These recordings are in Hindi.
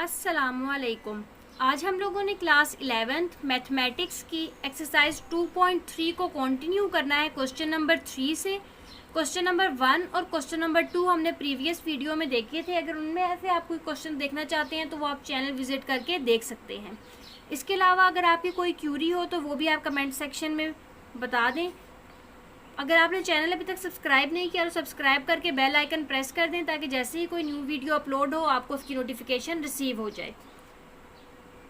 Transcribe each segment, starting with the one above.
अस्सलामुअलैकुम। आज हम लोगों ने क्लास 11th मैथमेटिक्स की एक्सरसाइज 2.3 को कंटिन्यू करना है क्वेश्चन नंबर 3 से। क्वेश्चन नंबर 1 और क्वेश्चन नंबर 2 हमने प्रीवियस वीडियो में देखे थे। अगर उनमें से आप कोई क्वेश्चन देखना चाहते हैं तो वो आप चैनल विजिट करके देख सकते हैं। इसके अलावा अगर आपकी कोई क्यूरी हो तो वो भी आप कमेंट सेक्शन में बता दें। अगर आपने चैनल अभी तक सब्सक्राइब नहीं किया तो सब्सक्राइब करके बेल आइकन प्रेस कर दें ताकि जैसे ही कोई न्यू वीडियो अपलोड हो आपको उसकी नोटिफिकेशन रिसीव हो जाए।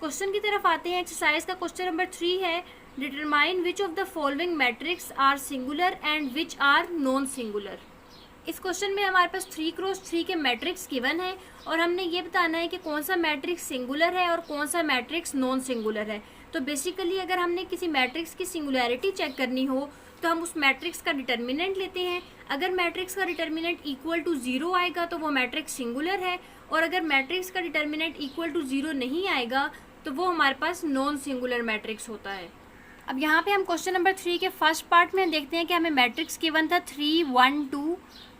क्वेश्चन की तरफ आते हैं। एक्सरसाइज का क्वेश्चन नंबर 3 है, determine which of the following matrix are singular and which are non singular. इस क्वेश्चन में हमारे पास 3x3 के मैट्रिक्स गिवन है और हमने ये बताना है कि कौन सा मैट्रिक्स सिंगुलर है और कौन सा मैट्रिक्स नॉन सिंगुलर है। तो बेसिकली अगर हमने किसी मैट्रिक्स की सिंगुलैरिटी चेक करनी हो तो हम उस मैट्रिक्स का डिटर्मिनेंट लेते हैं। अगर मैट्रिक्स का डिटर्मिनेंट इक्वल टू 0 आएगा तो वो मैट्रिक्स सिंगुलर है, और अगर मैट्रिक्स का डिटर्मिनेंट इक्वल टू 0 नहीं आएगा तो वो हमारे पास नॉन सिंगुलर मैट्रिक्स होता है। अब यहाँ पे हम क्वेश्चन नंबर 3 के फर्स्ट पार्ट में देखते हैं कि हमें मैट्रिक्स गिवन था 3 1 2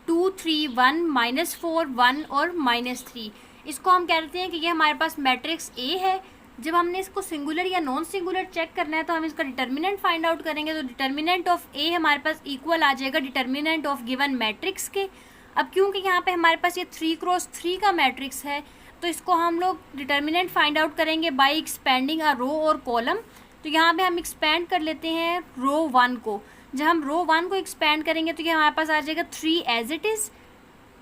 2 3 1 -4 1 और -3। इसको हम कहते हैं कि ये हमारे पास मैट्रिक्स ए है। जब हमने इसको सिंगुलर या नॉन सिंगुलर चेक करना है तो हम इसका डिटर्मिनेंट फाइंड आउट करेंगे। तो डिटर्मिनेंट ऑफ ए हमारे पास इक्वल आ जाएगा डिटर्मिनेंट ऑफ गिवन मैट्रिक्स के। अब क्योंकि यहाँ पे हमारे पास ये 3x3 का मैट्रिक्स है तो इसको हम लोग डिटर्मिनेंट फाइंड आउट करेंगे बाय एक्सपेंडिंग अ रो और कॉलम। तो यहाँ पे हम एक्सपेंड कर लेते हैं रो 1 को। जब हम रो 1 को एक्सपेंड करेंगे तो ये हमारे पास आ जाएगा 3 एज इट इज़।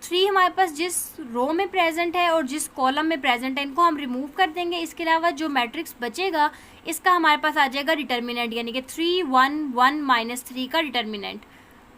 3 हमारे पास जिस रो में प्रेजेंट है और जिस कॉलम में प्रेजेंट है इनको हम रिमूव कर देंगे। इसके अलावा जो मैट्रिक्स बचेगा इसका हमारे पास आ जाएगा डिटर्मिनेंट, यानी कि 3 1 1 -3 का डिटर्मिनेंट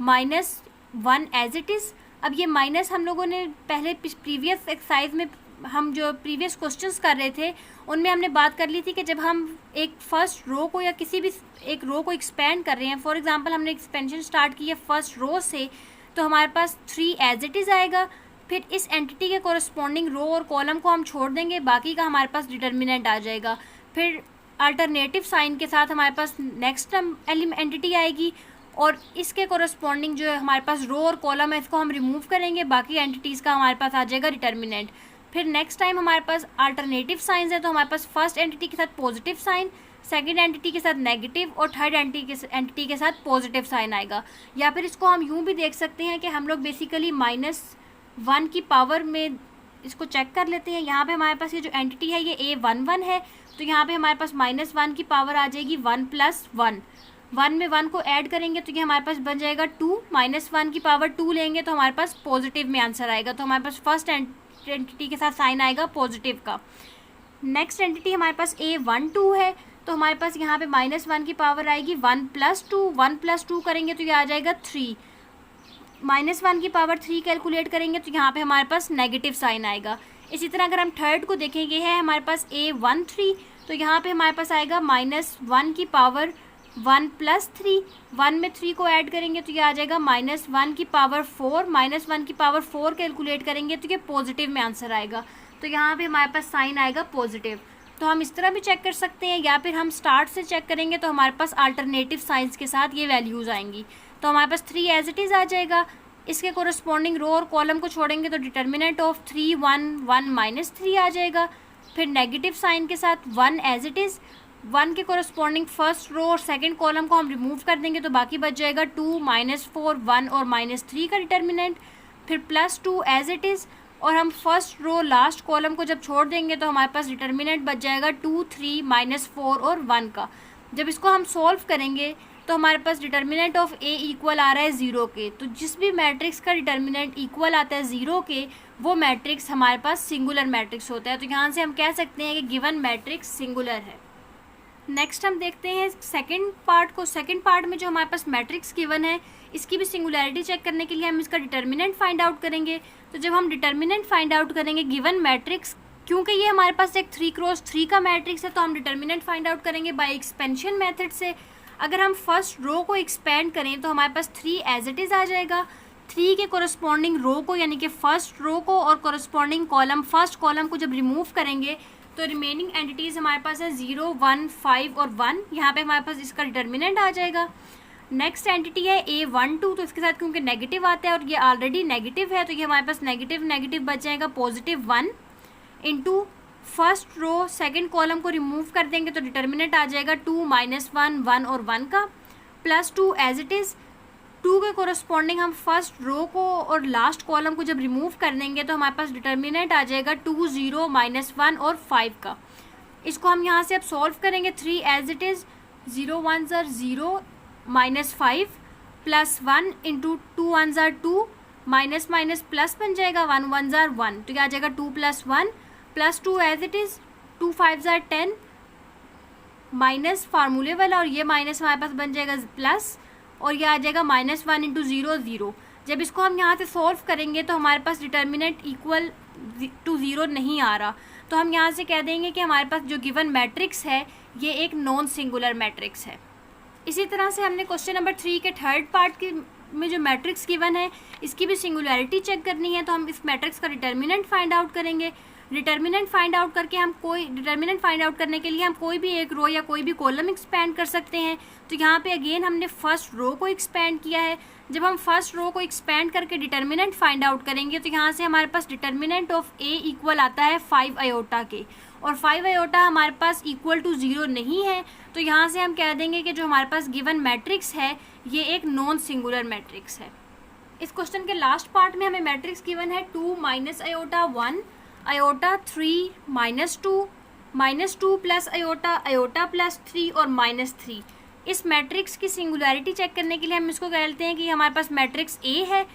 -1 एज इट इज़। अब ये माइनस हम लोगों ने पहले प्रीवियस एक्सरसाइज में हम जो प्रीवियस क्वेश्चंस कर रहे थे उनमें हमने बात कर ली थी कि जब हम एक फर्स्ट रो को या किसी भी एक रो को एक्सपेंड कर रहे हैं, फॉर एग्जांपल हमने एक्सपेंशन स्टार्ट की है फर्स्ट रो से, तो हमारे पास 3 एज इट इज़ आएगा। फिर इस एंटिटी के कोरस्पॉन्डिंग रो और कॉलम को हम छोड़ देंगे, बाकी का हमारे पास डिटर्मिनेंट आ जाएगा। फिर अल्टरनेटिव साइन के साथ हमारे पास नेक्स्ट एंटिटी आएगी और इसके कोरस्पॉन्डिंग जो है हमारे पास रो और कॉलम है इसको हम रिमूव करेंगे, बाकी एंटिटीज़ का हमारे पास आ जाएगा डिटर्मिनेंट। फिर नेक्स्ट टाइम हमारे पास अल्टरनेटिव साइंस है तो हमारे पास फर्स्ट एंटिटी के साथ पॉजिटिव साइन, सेकेंड एंटिटी के साथ नेगेटिव और थर्ड एंटिटी के साथ पॉजिटिव साइन आएगा। या फिर इसको हम यूँ भी देख सकते हैं कि हम लोग बेसिकली -1 की पावर में इसको चेक कर लेते हैं। यहाँ पे हमारे पास ये जो एंटिटी है ये A11 है, तो यहाँ पे हमारे पास -1 की पावर आ जाएगी 1 + 1। 1 में 1 को ऐड करेंगे तो ये हमारे पास बन जाएगा 2, -1 की पावर 2 लेंगे तो हमारे पास पॉजिटिव में आंसर आएगा। तो हमारे पास फर्स्ट एंटिटी के साथ साइन आएगा पॉजिटिव का। नेक्स्ट एंटिटी हमारे पास A12 है, तो हमारे पास यहाँ पे -1 की पावर आएगी 1 + 2। 1 + 2 करेंगे तो ये आ जाएगा 3। -1 की पावर 3 कैलकुलेट करेंगे तो यहाँ पे हमारे पास नेगेटिव साइन आएगा। इसी तरह अगर हम थर्ड को देखेंगे है हमारे पास A13, तो यहाँ पे हमारे पास आएगा -1 की पावर 1 + 3। 1 में 3 को ऐड करेंगे तो ये आ जाएगा -1 की पावर 4। -1 की पावर 4 कैलकुलेट करेंगे तो ये पॉजिटिव में आंसर आएगा। तो यहाँ पे हमारे पास साइन आएगा पॉजिटिव। तो हम इस तरह भी चेक कर सकते हैं, या फिर हम स्टार्ट से चेक करेंगे तो हमारे पास अल्टरनेटिव साइंस के साथ ये वैल्यूज़ आएंगी। तो हमारे पास 3 एज इट इज़ आ जाएगा। इसके कोरस्पॉन्डिंग रो और कॉलम को छोड़ेंगे तो डिटर्मिनेंट ऑफ 3 1 1 -3 आ जाएगा। फिर नेगेटिव साइन के साथ 1 एज इट इज़। 1 के कोरस्पॉन्डिंग फर्स्ट रो और सेकेंड कॉलम को हम रिमूव कर देंगे तो बाकी बच जाएगा 2 -4 1 और -3 का डिटर्मिनेंट। फिर +2 एज इट इज़, और हम फर्स्ट रो लास्ट कॉलम को जब छोड़ देंगे तो हमारे पास डिटर्मिनेंट बच जाएगा 2 3 -4 और 1 का। जब इसको हम सॉल्व करेंगे तो हमारे पास डिटर्मिनेंट ऑफ ए इक्वल आ रहा है 0 के। तो जिस भी मैट्रिक्स का डिटर्मिनेंट इक्वल आता है 0 के वो मैट्रिक्स हमारे पास सिंगुलर मैट्रिक्स होता है। तो यहाँ से हम कह सकते हैं कि गिवन मैट्रिक्स सिंगुलर है। नेक्स्ट हम देखते हैं सेकंड पार्ट को। सेकंड पार्ट में जो हमारे पास मैट्रिक्स गिवन है इसकी भी सिंगुलैरिटी चेक करने के लिए हम इसका डिटर्मिनेंट फाइंड आउट करेंगे। तो जब हम डिटर्मिनेंट फाइंड आउट करेंगे गिवन मैट्रिक्स, क्योंकि ये हमारे पास एक 3x3 का मैट्रिक्स है तो हम डिटर्मिनेंट फाइंड आउट करेंगे बाय एक्सपेंशन मेथड से। अगर हम फर्स्ट रो को एक्सपेंड करें तो हमारे पास 3 एज इट इज़ आ जाएगा। 3 के कोरस्पॉन्डिंग रो को यानी कि फर्स्ट रो को और कोरस्पॉन्डिंग कॉलम फर्स्ट कॉलम को जब रिमूव करेंगे तो रिमेनिंग एंटिटीज़ हमारे पास है 0 1 5 और 1। यहाँ पे हमारे पास इसका डिटर्मिनेंट आ जाएगा। नेक्स्ट एंटिटी है A12, तो इसके साथ क्योंकि नेगेटिव आता है और ये ऑलरेडी नेगेटिव है तो ये हमारे पास नेगेटिव नेगेटिव बच जाएगा +1 into first row second column को रिमूव कर देंगे तो डिटर्मिनेंट आ जाएगा 2 -1 1 और 1 का, प्लस 2 एज इट इज़ 2 के कोरस्पॉन्डिंग हम फर्स्ट रो को और लास्ट कॉलम को जब रिमूव कर देंगे तो हमारे पास डिटर्मिनेंट आ जाएगा 2 0 -1 और 5 का। इसको हम यहाँ से अब सॉल्व करेंगे। 3 as it is 0 1 0 -5 plus 1 into 2 1 2 minus minus plus बन जाएगा 1 1 1, तो क्या आ जाएगा 2 + 1 plus 2 as it is 2 5 10 minus फार्मूले वाला, और ये माइनस हमारे पास बन जाएगा प्लस, और ये आ जाएगा -1 इंटू 0 0। जब इसको हम यहाँ से सॉल्व करेंगे तो हमारे पास डिटर्मिनेंट इक्वल टू 0 नहीं आ रहा, तो हम यहाँ से कह देंगे कि हमारे पास जो गिवन मैट्रिक्स है ये एक नॉन सिंगुलर मैट्रिक्स है। इसी तरह से हमने क्वेश्चन नंबर 3 के थर्ड पार्ट में जो मैट्रिक्स गिवन है इसकी भी सिंगुलैरिटी चेक करनी है, तो हम इस मैट्रिक्स का डिटर्मिनेंट फाइंड आउट करेंगे। डिटर्मिनेंट फाइंड आउट करने के लिए हम कोई भी एक रो या कोई भी कॉलम एक्सपेंड कर सकते हैं। तो यहाँ पे अगेन हमने फर्स्ट रो को एक्सपेंड किया है। जब हम फर्स्ट रो को एक्सपेंड करके डिटर्मिनेंट फाइंड आउट करेंगे तो यहाँ से हमारे पास डिटर्मिनेंट ऑफ ए इक्वल आता है 5 आयोटा के, और 5 आयोटा हमारे पास इक्वल टू 0 नहीं है, तो यहाँ से हम कह देंगे कि जो हमारे पास गिवन मैट्रिक्स है ये एक नॉन सिंगुलर मैट्रिक्स है। इस क्वेश्चन के लास्ट पार्ट में हमें मैट्रिक्स गिवन है 2 - iota 1 iota 3 -2 -2 plus iota iota plus 3 और -3। इस मैट्रिक्स की सिंगुलैरिटी चेक करने के लिए हम इसको कहते हैं कि हमारे पास मैट्रिक्स ए है।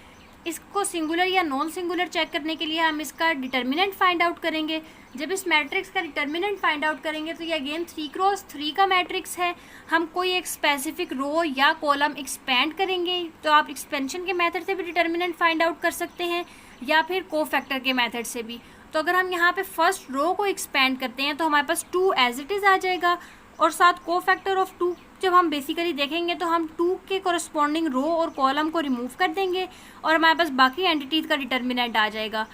इसको सिंगुलर या नॉन सिंगुलर चेक करने के लिए हम इसका डिटर्मिनेंट फाइंड आउट करेंगे। जब इस मैट्रिक्स का डिटर्मिनेंट फाइंड आउट करेंगे तो ये अगेन 3x3 का मैट्रिक्स है। हम कोई एक स्पेसिफिक रो या कॉलम एक्सपेंड करेंगे, तो आप एक्सपेंशन के मेथड से भी डिटर्मिनेंट फाइंड आउट कर सकते हैं या फिर कोफैक्टर के मेथड से भी। तो अगर हम यहाँ पे फर्स्ट रो को एक्सपेंड करते हैं तो हमारे पास 2 एज इट इज़ आ जाएगा, और साथ कोफैक्टर ऑफ 2 जब हम बेसिकली देखेंगे तो हम 2 के कोरस्पॉन्डिंग रो और कॉलम को रिमूव कर देंगे और हमारे पास बाकी एंटिटीज़ का डिटर्मिनेंट आ जाएगा।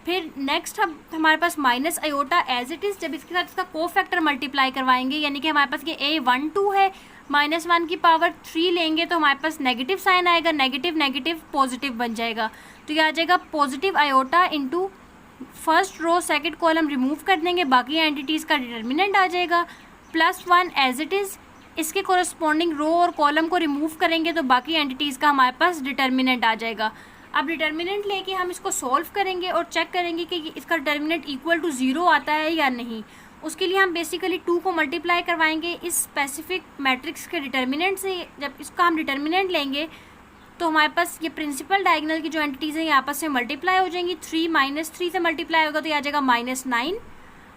फिर नेक्स्ट हमारे पास minus iota as it is, जब इसके साथ इसका कोफैक्टर मल्टीप्लाई करवाएंगे, यानी कि हमारे पास ये A1 2 है, -1 की पावर 3 लेंगे तो हमारे पास नेगेटिव साइन आएगा, नेगेटिव नेगेटिव पॉजिटिव बन जाएगा, तो ये आ जाएगा positive iota into first row second column remove कर देंगे, बाकी एंटिटीज़ का डिटर्मिनेंट आ जाएगा, +1 एज इट इज़, इसके कोरस्पॉन्डिंग रो और कॉलम को रिमूव करेंगे तो बाकी एंटिटीज़ का हमारे पास डिटर्मिनेंट आ जाएगा। अब डिटर्मिनेंट लेके हम इसको सॉल्व करेंगे और चेक करेंगे कि इसका डिटर्मिनेंट इक्वल टू 0 आता है या नहीं। उसके लिए हम बेसिकली 2 को मल्टीप्लाई करवाएंगे इस स्पेसिफिक मैट्रिक्स के डिटर्मिनेंट से। जब इसका हम डिटर्मिनेंट लेंगे तो हमारे पास ये प्रिंसिपल डायगोनल की जो एंटिटीज़ हैं ये आपस में मल्टीप्लाई हो जाएंगी। 3 - 3 से मल्टीप्लाई होगा तो ये आ जाएगा -9,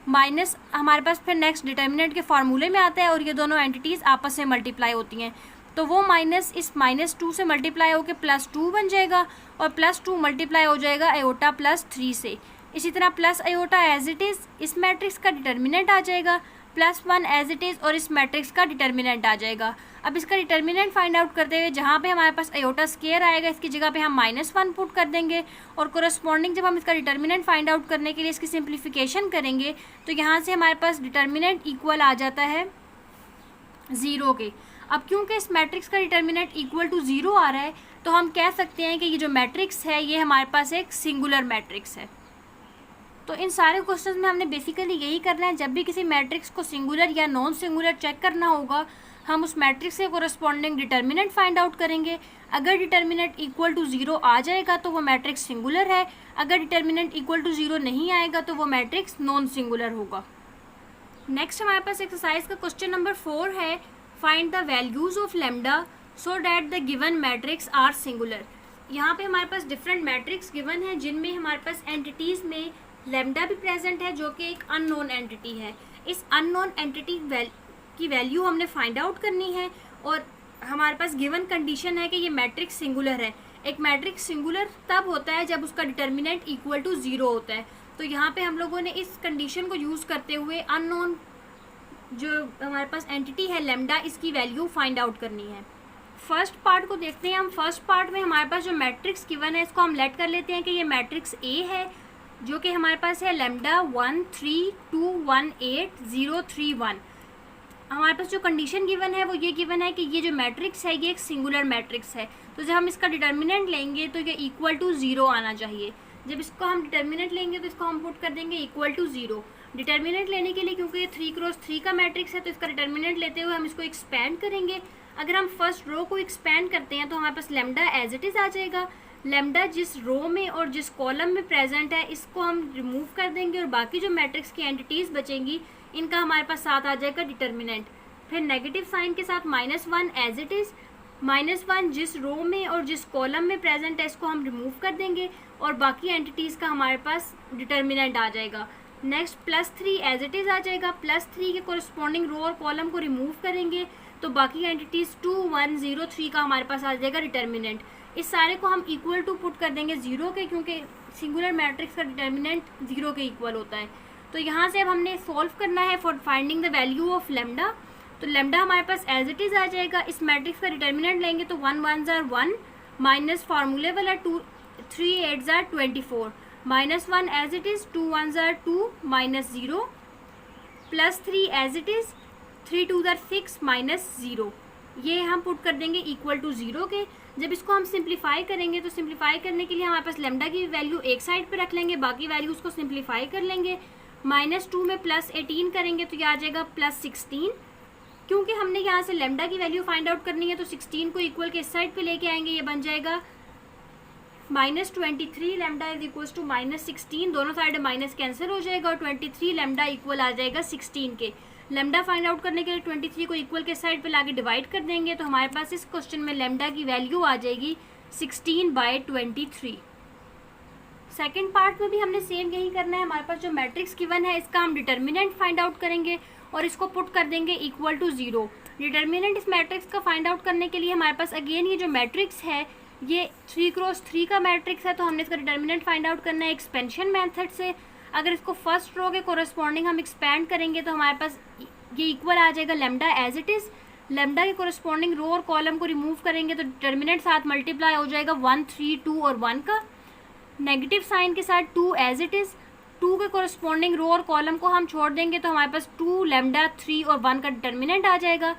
माइनस हमारे पास फिर नेक्स्ट डिटर्मिनेंट के फार्मूले में आता है और ये दोनों एंटिटीज़ आपस में मल्टीप्लाई होती हैं, तो वो माइनस इस -2 से मल्टीप्लाई होकर +2 बन जाएगा, और +2 मल्टीप्लाई हो जाएगा आयोटा +3 से। इसी तरह plus iota as it is, इस मैट्रिक्स का डिटर्मिनेंट आ जाएगा, +1 एज इट इज़, और इस मैट्रिक्स का डिटर्मिनेंट आ जाएगा। अब इसका डिटर्मिनेंट फाइंड आउट करते हुए जहाँ पे हमारे पास आयोटा स्क्वायर आएगा इसकी जगह पे हम -1 पुट कर देंगे, और कोरस्पॉन्डिंग जब हम इसका डिटर्मिनेंट फाइंड आउट करने के लिए इसकी सिंप्लीफिकेशन करेंगे तो यहाँ से हमारे पास डिटर्मिनेंट इक्वल आ जाता है 0 के। अब क्योंकि इस मैट्रिक्स का डिटर्मिनेंट इक्वल टू 0 आ रहा है तो हम कह सकते हैं कि ये जो मैट्रिक्स है ये हमारे पास एक सिंगुलर मैट्रिक्स है। तो इन सारे क्वेश्चंस में हमने बेसिकली यही करना है, जब भी किसी मैट्रिक्स को सिंगुलर या नॉन सिंगुलर चेक करना होगा हम उस मैट्रिक्स के कोरस्पॉन्डिंग डिटर्मिनेंट फाइंड आउट करेंगे। अगर डिटर्मिनेंट इक्वल टू 0 आ जाएगा तो वो मैट्रिक्स सिंगुलर है, अगर डिटर्मिनेंट इक्वल टू 0 नहीं आएगा तो वो मैट्रिक्स नॉन सिंगुलर होगा। नेक्स्ट हमारे पास एक्सरसाइज का क्वेश्चन नंबर 4 है, find the values of lambda so that the given matrix are singular. यहाँ पे हमारे पास डिफरेंट मैट्रिक्स गिवन है जिनमें हमारे पास एंटिटीज़ में लैम्डा भी प्रेजेंट है जो कि एक अननोन एंटिटी है। इस अननोन एंटिटी की वैल्यू हमने फाइंड आउट करनी है, और हमारे पास गिवन कंडीशन है कि ये मैट्रिक्स सिंगुलर है। एक मैट्रिक्स सिंगुलर तब होता है जब उसका डिटर्मिनेंट इक्वल टू 0 होता है। तो यहाँ पे हम लोगों ने इस कंडीशन को यूज़ करते हुए अननोन जो हमारे पास एंटिटी है लैम्डा, इसकी वैल्यू फाइंड आउट करनी है। फर्स्ट पार्ट को देखते हैं हम। फर्स्ट पार्ट में हमारे पास जो मैट्रिक्स गिवन है इसको हम लेट कर लेते हैं कि ये मैट्रिक्स ए है, जो कि हमारे पास है लैम्डा 1 3 2 1 8 0 3 1। हमारे पास जो कंडीशन गिवन है वो ये गिवन है कि ये जो मैट्रिक्स है ये एक सिंगुलर मैट्रिक्स है, तो जब हम इसका डिटर्मिनेंट लेंगे तो ये इक्वल टू 0 आना चाहिए। जब इसको हम डिटर्मिनेंट लेंगे तो इसको हम पुट कर देंगे इक्वल टू 0। डिटर्मिनेंट लेने के लिए क्योंकि ये 3x3 का मैट्रिक्स है तो इसका डिटर्मिनेंट लेते हुए हम इसको एक्सपैंड करेंगे। अगर हम फर्स्ट रो को एक्सपैंड करते हैं तो हमारे पास लेमडा एज इट इज़ आ जाएगा। लेमडा जिस रो में और जिस कॉलम में प्रेजेंट है इसको हम रिमूव कर देंगे और बाकी जो मैट्रिक्स की एंटिटीज़ बचेंगी इनका हमारे पास साथ आ जाएगा डिटर्मिनेंट। फिर नेगेटिव साइन के साथ -1 एज इट इज़। -1 जिस रो में और जिस कॉलम में प्रेजेंट है इसको हम रिमूव कर देंगे और बाकी एंटिटीज़ का हमारे पास डिटर्मिनेंट आ जाएगा। नेक्स्ट +3 एज इट इज़ आ जाएगा। +3 के कोरिस्पॉन्डिंग रो और कॉलम को रिमूव करेंगे तो बाकी एंटिटीज़ 2, 1, 0, 3 का हमारे पास आ जाएगा डिटर्मिनेंट। इस सारे को हम इक्वल टू पुट कर देंगे 0 के, क्योंकि सिंगुलर मैट्रिक्स का डिटर्मिनेंट 0 के इक्वल होता है। तो यहाँ से अब हमने सॉल्व करना है for finding the value of lambda. तो लेमडा हमारे पास एज इट इज़ आ जाएगा। इस मैट्रिक्स का डिटर्मिनेंट लेंगे तो 1 1 ज़ार 1 माइनस फार्मूले वाला 2 3 8 ज़ार 24 -1 एज इट इज़ 2 1 ज़ार 2 -0 +3 एज इट इज़ 3 2 ज़ार 6 -0। ये हम पुट कर देंगे इक्वल टू 0 के। जब इसको हम सिंप्लीफाई करेंगे तो सिंप्लीफाई करने के लिए हमारे पास लेमडा की वैल्यू एक साइड पे रख लेंगे, बाकी वैल्यूज़ को सिंप्लीफाई कर लेंगे। -2 में +18 करेंगे तो ये आ जाएगा +16। क्योंकि हमने यहाँ से लेमडा की वैल्यू फाइंड आउट करनी है तो 16 को इक्वल के इस साइड पे लेके आएंगे, ये बन जाएगा -23 लेमडा इज इक्वल टू -16। दोनों साइड माइनस कैंसिल हो जाएगा और 23 लेमडा इक्वल आ जाएगा 16 के। लेमडा फाइंड आउट करने के लिए 23 को इक्वल के साइड पे लाके डिवाइड कर देंगे तो हमारे पास इस क्वेश्चन में लेमडा की वैल्यू आ जाएगी 16/23। सेकंड पार्ट में भी हमने सेम यही करना है। हमारे पास जो मैट्रिक्स गिवन है इसका हम डिटर्मिनेंट फाइंड आउट करेंगे और इसको पुट कर देंगे इक्वल टू 0। डिटर्मिनेंट इस मैट्रिक्स का फाइंड आउट करने के लिए हमारे पास अगेन ये जो मैट्रिक्स है ये 3x3 का मैट्रिक्स है तो हमने इसका डिटर्मिनेंट फाइंड आउट करना है एक्सपेंशन मेथड से। अगर इसको फर्स्ट रो के कोरस्पॉन्डिंग हम एक्सपैंड करेंगे तो हमारे पास ये इक्वल आ जाएगा lambda as it is. Lambda के कोरस्पॉन्डिंग रो और कॉलम को रिमूव करेंगे तो डिटर्मिनेंट साथ मल्टीप्लाई हो जाएगा 1 3 2 और 1 का। नेगेटिव साइन के साथ 2 एज इट इज़। 2 के कोरस्पॉन्डिंग रो और कॉलम को हम छोड़ देंगे तो हमारे पास 2 लेमडा 3 और 1 का डिटर्मिनेंट आ जाएगा।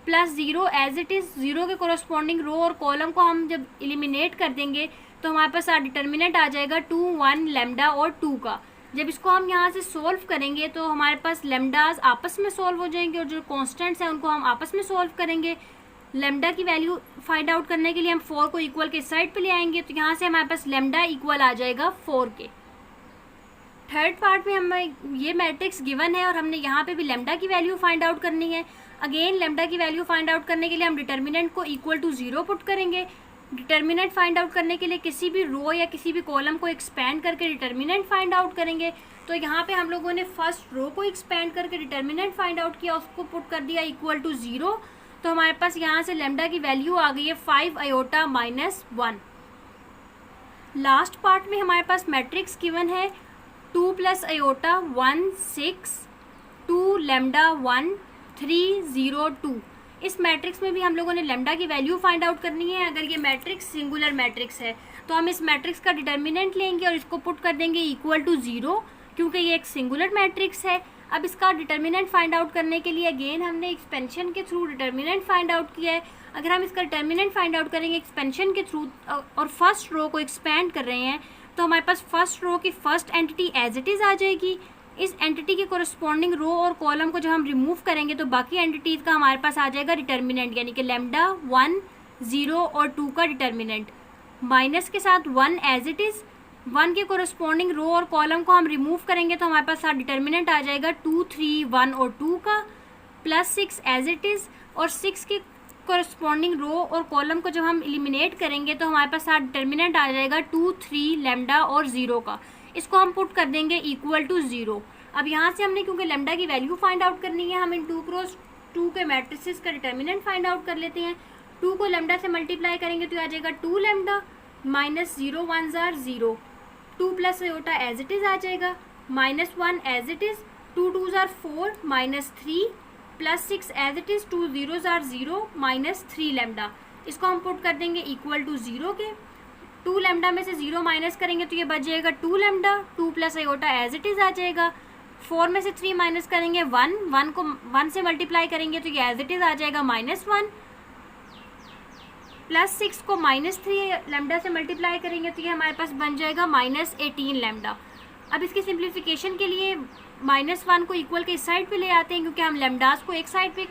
+0 एज इट इज़। 0 के कोरस्पॉन्डिंग रो और कॉलम को हम जब एलिमिनेट कर देंगे तो हमारे पास डिटर्मिनेंट आ जाएगा 2 1 लेमडा और 2 का। जब इसको हम यहाँ से सोल्व करेंगे तो हमारे पास लेमडाज आपस में सोल्व हो जाएंगे और जो कॉन्स्टेंट्स हैं उनको हम आपस में सोल्व करेंगे। लेमडा की वैल्यू फाइंड आउट करने के लिए हम 4 को इक्वल के साइड पे ले आएंगे तो यहाँ से हमारे पास लेमडा इक्वल आ जाएगा 4 के। थर्ड पार्ट में हमें ये मैट्रिक्स गिवन है और हमने यहाँ पे भी लेमडा की वैल्यू फाइंड आउट करनी है। अगेन लेमडा की वैल्यू फाइंड आउट करने के लिए हम डिटर्मिनेंट को इक्वल टू 0 पुट करेंगे। डिटर्मिनेंट फाइंड आउट करने के लिए किसी भी रो या किसी भी कॉलम को एक्सपैंड करके डिटर्मिनेंट फाइंड आउट करेंगे। तो यहाँ पे हम लोगों ने फर्स्ट रो को एक्सपैंड करके डिटर्मिनेंट फाइंड आउट किया, उसको पुट कर दिया इक्वल टू 0। तो हमारे पास यहाँ से लेमडा की वैल्यू आ गई है 5 आयोटा -1। लास्ट पार्ट में हमारे पास मैट्रिक्स गिवन है 2 + आयोटा 1 6 2 लेमडा 1 3 0 2। इस मैट्रिक्स में भी हम लोगों ने लेमडा की वैल्यू फाइंड आउट करनी है। अगर ये मैट्रिक्स सिंगुलर मैट्रिक्स है तो हम इस मैट्रिक्स का डिटर्मिनेंट लेंगे और इसको पुट कर देंगे इक्वल टू 0, क्योंकि ये एक सिंगुलर मैट्रिक्स है। अब इसका डिटर्मिनेंट फाइंड आउट करने के लिए अगेन हमने एक्सपेंशन के थ्रू डिटर्मिनेंट फाइंड आउट किया है। अगर हम इसका डिटर्मिनेंट फाइंड आउट करेंगे एक्सपेंशन के थ्रू और फर्स्ट रो को एक्सपैंड कर रहे हैं तो हमारे पास फर्स्ट रो की first entity as it is आ जाएगी। इस एंटिटी के कोरस्पॉन्डिंग रो और कॉलम को जब हम रिमूव करेंगे तो बाकी एंटिटीज़ का हमारे पास आ जाएगा डिटर्मिनेंट, यानी कि लेमडा 1 0 और 2 का डिटर्मिनेंट। माइनस के साथ 1 एज इट इज़। 1 के कोरस्पॉन्डिंग रो और कॉलम को हम रिमूव करेंगे तो हमारे पास डिटर्मिनेंट आ जाएगा 2 3 1 और 2 का। +6 एज इट इज़। और 6 के कोरस्पॉन्डिंग रो और कॉलम को जब हम एलिमिनेट करेंगे तो हमारे पास डिटर्मिनेंट आ जाएगा 2 3 लेमडा और 0 का। इसको हम पुट कर देंगे इक्वल टू 0। अब यहाँ से हमने क्योंकि लेमडा की वैल्यू फाइंड आउट करनी है, हम इन 2x2 के मैट्रिसेस का डिटर्मिनेंट फाइंड आउट कर लेते हैं। 2 को लेमडा से मल्टीप्लाई करेंगे तो आ जाएगा 2 लेमडा -0 1 ज़ार 0। 2 + आयोटा एज इट इज़ आ जाएगा। -1 एज इट इज़। 2 2 ज़ार 4 -3 +6 एज इट इज़। 2 0 ज़ार 0 -3 लेमडा। इसको हम पुट कर देंगे इक्वल टू 0 के। 2 लेमडा में से 0 माइनस करेंगे तो ये बच जाएगा 2 lambda. 2 + iota as it is आ जाएगा। 4 में से 3 माइनस करेंगे 1 1 को 1 से मल्टीप्लाई करेंगे तो ये एज इट इज़ आ जाएगा -1। +6 को -3 लैम्डा से मल्टीप्लाई करेंगे तो ये हमारे पास बन जाएगा -18 लैम्डा। अब इसकी सिंप्लीफिकेशन के लिए -1 को इक्वल के इस साइड पे ले आते हैं, क्योंकि हम लैम्डास को एक साइड पे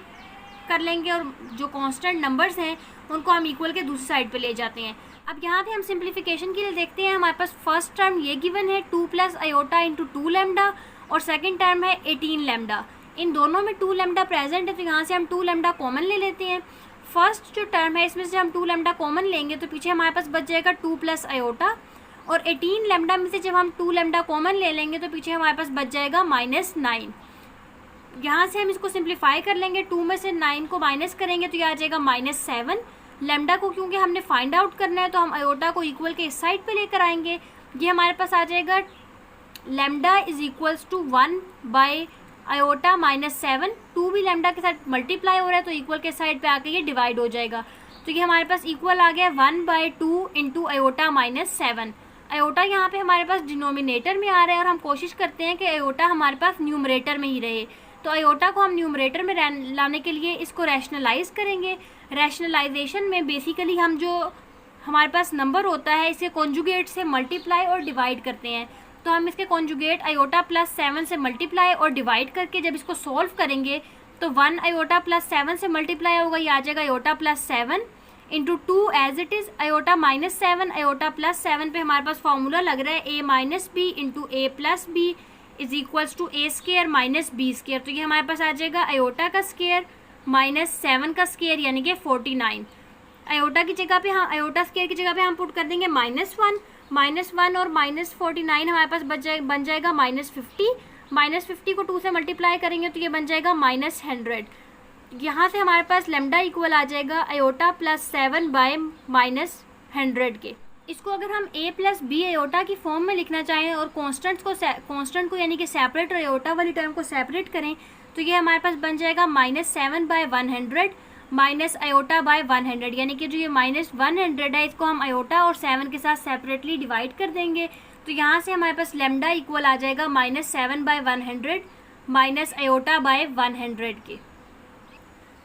कर लेंगे और जो कांस्टेंट नंबर्स हैं उनको हम इक्वल के दूसरी साइड पे ले जाते हैं। अब यहाँ पे हम सिंप्लीफिकेशन के लिए देखते हैं, हमारे पास फर्स्ट टर्म ये गिवन है 2 + आयोटा × 2 लैम्डा और सेकंड टर्म है 18 लैम्डा। इन दोनों में 2 लैम्डा प्रेजेंट है तो यहाँ से हम 2 लैम्डा कॉमन ले लेते हैं। फर्स्ट जो टर्म है इसमें से हम 2 लैम्डा कॉमन लेंगे तो पीछे हमारे पास बच जाएगा 2 + आयोटा, और 18 लैम्डा में से जब हम 2 लैम्डा कॉमन ले लेंगे तो पीछे हमारे पास बच जाएगा -9। यहाँ से हम इसको सिंप्लीफाई कर लेंगे, 2 में से 9 को माइनस करेंगे तो ये आ जाएगा -7। लैम्डा को क्योंकि हमने फाइंड आउट करना है तो हम आयोटा को इक्वल के इस साइड पे लेकर आएंगे। ये हमारे पास आ जाएगा लैम्डा = 1 आयोटा -7। 2 भी लैम्डा के साथ मल्टीप्लाई हो रहा है तो इक्वल के साइड पे आके ये डिवाइड हो जाएगा। तो ये हमारे पास इक्वल आ गया 1/2 × आयोटा -7। आयोटा यहाँ पे हमारे पास डिनोमिनेटर में आ रहा है और हम कोशिश करते हैं कि आयोटा हमारे पास न्यूमरेटर में ही रहे। तो आयोटा को हम न्यूमरेटर में लाने के लिए इसको रैशनलाइज करेंगे। रैशनलाइजेशन में बेसिकली हम जो हमारे पास नंबर होता है इसे कॉन्जुगेट से मल्टीप्लाई और डिवाइड करते हैं। तो हम इसके कॉन्जुगेट आयोटा +7 से मल्टीप्लाई और डिवाइड करके जब इसको सॉल्व करेंगे तो 1 आयोटा +7 से मल्टीप्लाई होगा, ये आ जाएगा iota +7 × 2 as it is iota -7 iota +7 पे हमारे पास फॉर्मूला लग रहा है a - b × a + b = a² - b²। तो ये हमारे पास आ जाएगा आयोटा का स्क्वायर -7 का स्क्वायर यानी कि 49। आयोटा की जगह पे हम आयोटा स्क्वायर की जगह पे हम पुट कर देंगे -1 और -49 हमारे पास बन जाएगा -50। -50 को 2 से मल्टीप्लाई करेंगे तो ये बन जाएगा -100। यहाँ से हमारे पास लैम्डा इक्वल आ जाएगा आयोटा +7 / -100 के। इसको अगर हम a + b आयोटा की फॉर्म में लिखना चाहें और कांस्टेंट को यानी कि सेपरेट और आयोटा वाली टर्म को सेपरेट करें तो ये हमारे पास बन जाएगा -7/100 - आयोटा / 100, यानी कि जो ये -100 है इसको हम आयोटा और 7 के साथ सेपरेटली डिवाइड कर देंगे। तो यहाँ से हमारे पास लैम्डा इक्वल आ जाएगा -7/100 - आयोटा / 100 के।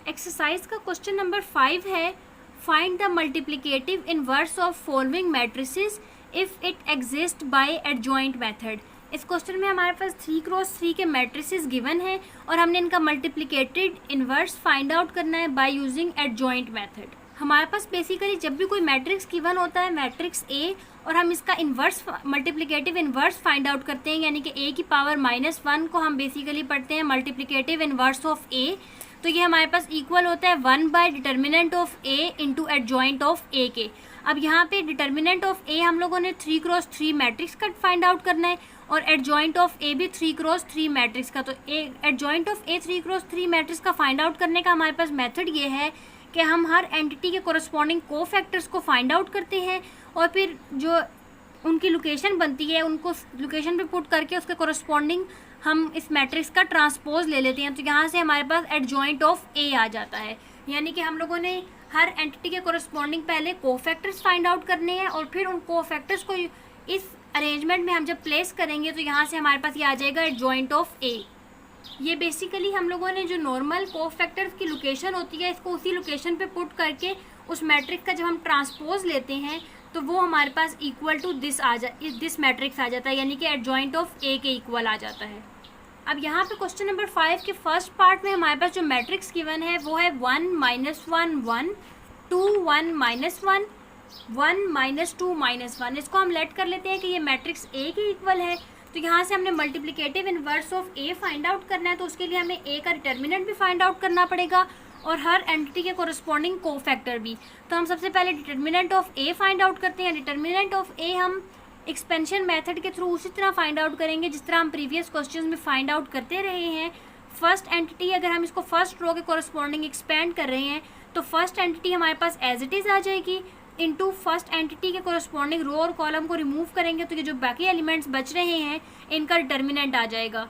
एक्सरसाइज का क्वेश्चन नंबर 5 है, find the multiplicative inverse of following matrices if it exist by adjoint method. इस क्वेश्चन में हमारे पास 3x3 के मैट्रिसेस गिवन है और हमने इनका मल्टीप्लिकेटेड इनवर्स फाइंड आउट करना है बाय यूजिंग एडजॉइंट मेथड। हमारे पास बेसिकली जब भी कोई मैट्रिक्स गिवन होता है मैट्रिक्स A और हम इसका inverse multiplicative inverse find out करते हैं, यानी कि a⁻1 को हम बेसिकली पढ़ते हैं मल्टीप्लिकेटिव इन्वर्स ऑफ A। तो ये हमारे पास इक्वल होता है 1 determinant of A × adjoint of A के। अब यहाँ पे डिटर्मिनेंट ऑफ A हम लोगों ने 3x3 मैट्रिक्स का फाइंड आउट करना है और एडजॉइंट ऑफ A भी 3x3 मैट्रिक्स का। तो adjoint of A 3x3 matrix का फाइंड आउट करने का हमारे पास मेथड ये है कि हम हर एंटिटी के कोरस्पॉन्डिंग कोफैक्टर्स को फाइंड आउट करते हैं और फिर जो उनकी लोकेशन बनती है उनको लोकेशन पे पुट करके उसके कोरस्पॉन्डिंग हम इस मैट्रिक्स का ट्रांसपोज ले लेते हैं। तो यहाँ से हमारे पास एडजॉइंट ऑफ A आ जाता है, यानी कि हम लोगों ने हर एंटिटी के कोरस्पॉन्डिंग पहले कोफैक्टर्स फाइंड आउट करने हैं और फिर उन कोफैक्टर्स को इस अरेंजमेंट में हम जब प्लेस करेंगे तो यहाँ से हमारे पास ये आ जाएगा एडजॉइंट ऑफ A। ये बेसिकली हम लोगों ने जो नॉर्मल कोफैक्टर्स की लोकेशन होती है इसको उसी लोकेशन पे पुट करके उस मैट्रिक्स का जब हम ट्रांसपोज लेते हैं तो वो हमारे पास इक्वल टू दिस मैट्रिक्स आ जाता है, यानी कि एडजॉइंट ऑफ A के इक्वल आ जाता है। अब यहाँ पे क्वेश्चन नंबर 5 के फर्स्ट पार्ट में हमारे पास जो मैट्रिक्स गिवन है वो है 1 - 1 1 2 1 - 1 1 - 2 - 1। इसको हम लेट कर लेते हैं कि ये मैट्रिक्स A के इक्वल है। तो यहाँ से हमने multiplicative inverse of A find out करना है, तो उसके लिए हमें A का डिटर्मिनेंट भी फाइंड आउट करना पड़ेगा और हर एंटिटी के कोरस्पॉन्डिंग कोफैक्टर भी। तो हम सबसे पहले determinant of A find out करते हैं। डिटर्मिनेंट ऑफ A हम एक्सपेंशन मेथड के थ्रू उसी तरह फाइंड आउट करेंगे जिस तरह हम प्रीवियस क्वेश्चंस में फाइंड आउट करते रहे हैं। फर्स्ट एंटिटी अगर हम इसको फर्स्ट रो के कोरस्पॉन्डिंग एक्सपेंड कर रहे हैं तो फर्स्ट एंटिटी हमारे पास एज इट इज़ आ जाएगी, इनटू फर्स्ट एंटिटी के कोरस्पॉन्डिंग रो और कॉलम को रिमूव करेंगे तो ये जो बाकी एलिमेंट्स बच रहे हैं इनका डिटर्मिनेंट आ जाएगा।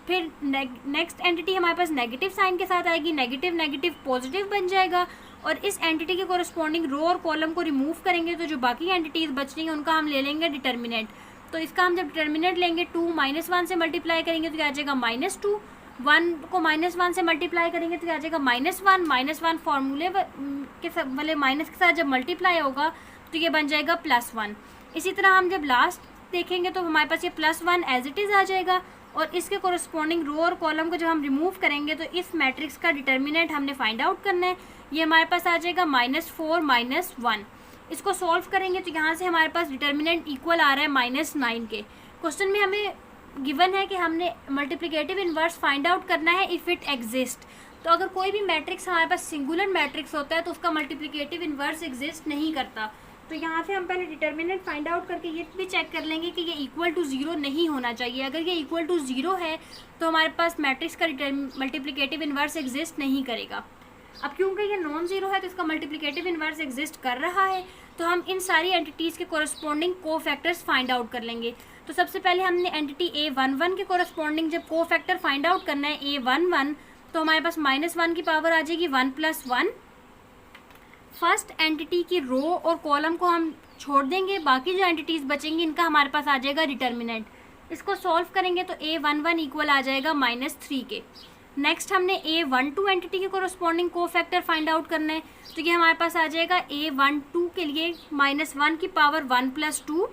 फिर नेक्स्ट एंटिटी हमारे पास नेगेटिव साइन के साथ आएगी, नेगेटिव नेगेटिव पॉजिटिव बन जाएगा और इस एंटिटी के कोरस्पॉन्डिंग रो और कॉलम को रिमूव करेंगे तो जो बाकी एंटिटीज बच रही हैं उनका हम ले लेंगे डिटर्मिनेंट। तो इसका हम जब डिटर्मिनेंट लेंगे 2 - 1 से मल्टीप्लाई करेंगे तो क्या आ जाएगा -2 1 को -1 से मल्टीप्लाई करेंगे तो क्या आ जाएगा -1 फार्मूले के वाले माइनस के साथ जब मल्टीप्लाई होगा तो ये बन जाएगा +1। इसी तरह हम जब लास्ट देखेंगे तो हमारे पास ये +1 एज इट इज़ आ जाएगा और इसके कोरस्पॉन्डिंग रो और कॉलम को जब हम रिमूव करेंगे तो इस मैट्रिक्स का डिटर्मिनेंट हमने फाइंड आउट करना है। ये हमारे पास आ जाएगा -4 -1। इसको सॉल्व करेंगे तो यहाँ से हमारे पास डिटर्मिनेंट इक्वल आ रहा है -9 के। क्वेश्चन में हमें गिवन है कि हमने मल्टीप्लिकेटिव इन्वर्स फाइंड आउट करना है इफ़ इट एग्जिस्ट। तो अगर कोई भी मैट्रिक्स हमारे पास सिंगुलर मैट्रिक्स होता है तो उसका मल्टीप्लिकेटिव इन्वर्स एग्जिस्ट नहीं करता। तो यहाँ से हम पहले डिटर्मिनेंट फाइंड आउट करके ये भी चेक कर लेंगे कि ये इक्वल टू 0 नहीं होना चाहिए। अगर ये इक्वल टू 0 है तो हमारे पास मैट्रिक्स का मल्टीप्लिकेटिव इन्वर्स एग्जिस्ट नहीं करेगा। अब क्योंकि ये नॉन ज़ीरो है तो इसका मल्टीप्लिकेटिव इन्वर्स एग्जिस्ट कर रहा है, तो हम इन सारी एंटिटीज़ के कोरस्पॉन्डिंग कोफैक्टर्स फाइंड आउट कर लेंगे। तो सबसे पहले हमने एंटिटी A11 के कोरस्पॉन्डिंग जब कोफैक्टर फाइंड आउट करना है A11, तो हमारे पास -1 की पावर आ जाएगी 1 + 1। फर्स्ट एंटिटी की रो और कॉलम को हम छोड़ देंगे, बाकी जो एंटिटीज़ बचेंगी इनका हमारे पास आ जाएगा डिटर्मिनेंट। इसको सॉल्व करेंगे तो A11 इक्वल आ जाएगा -3 के। नेक्स्ट हमने A12 एंटिटी के कोरस्पॉन्डिंग कोफैक्टर फाइंड आउट करना है, तो ये हमारे पास आ जाएगा A12 के लिए -1 की पावर 1 + 2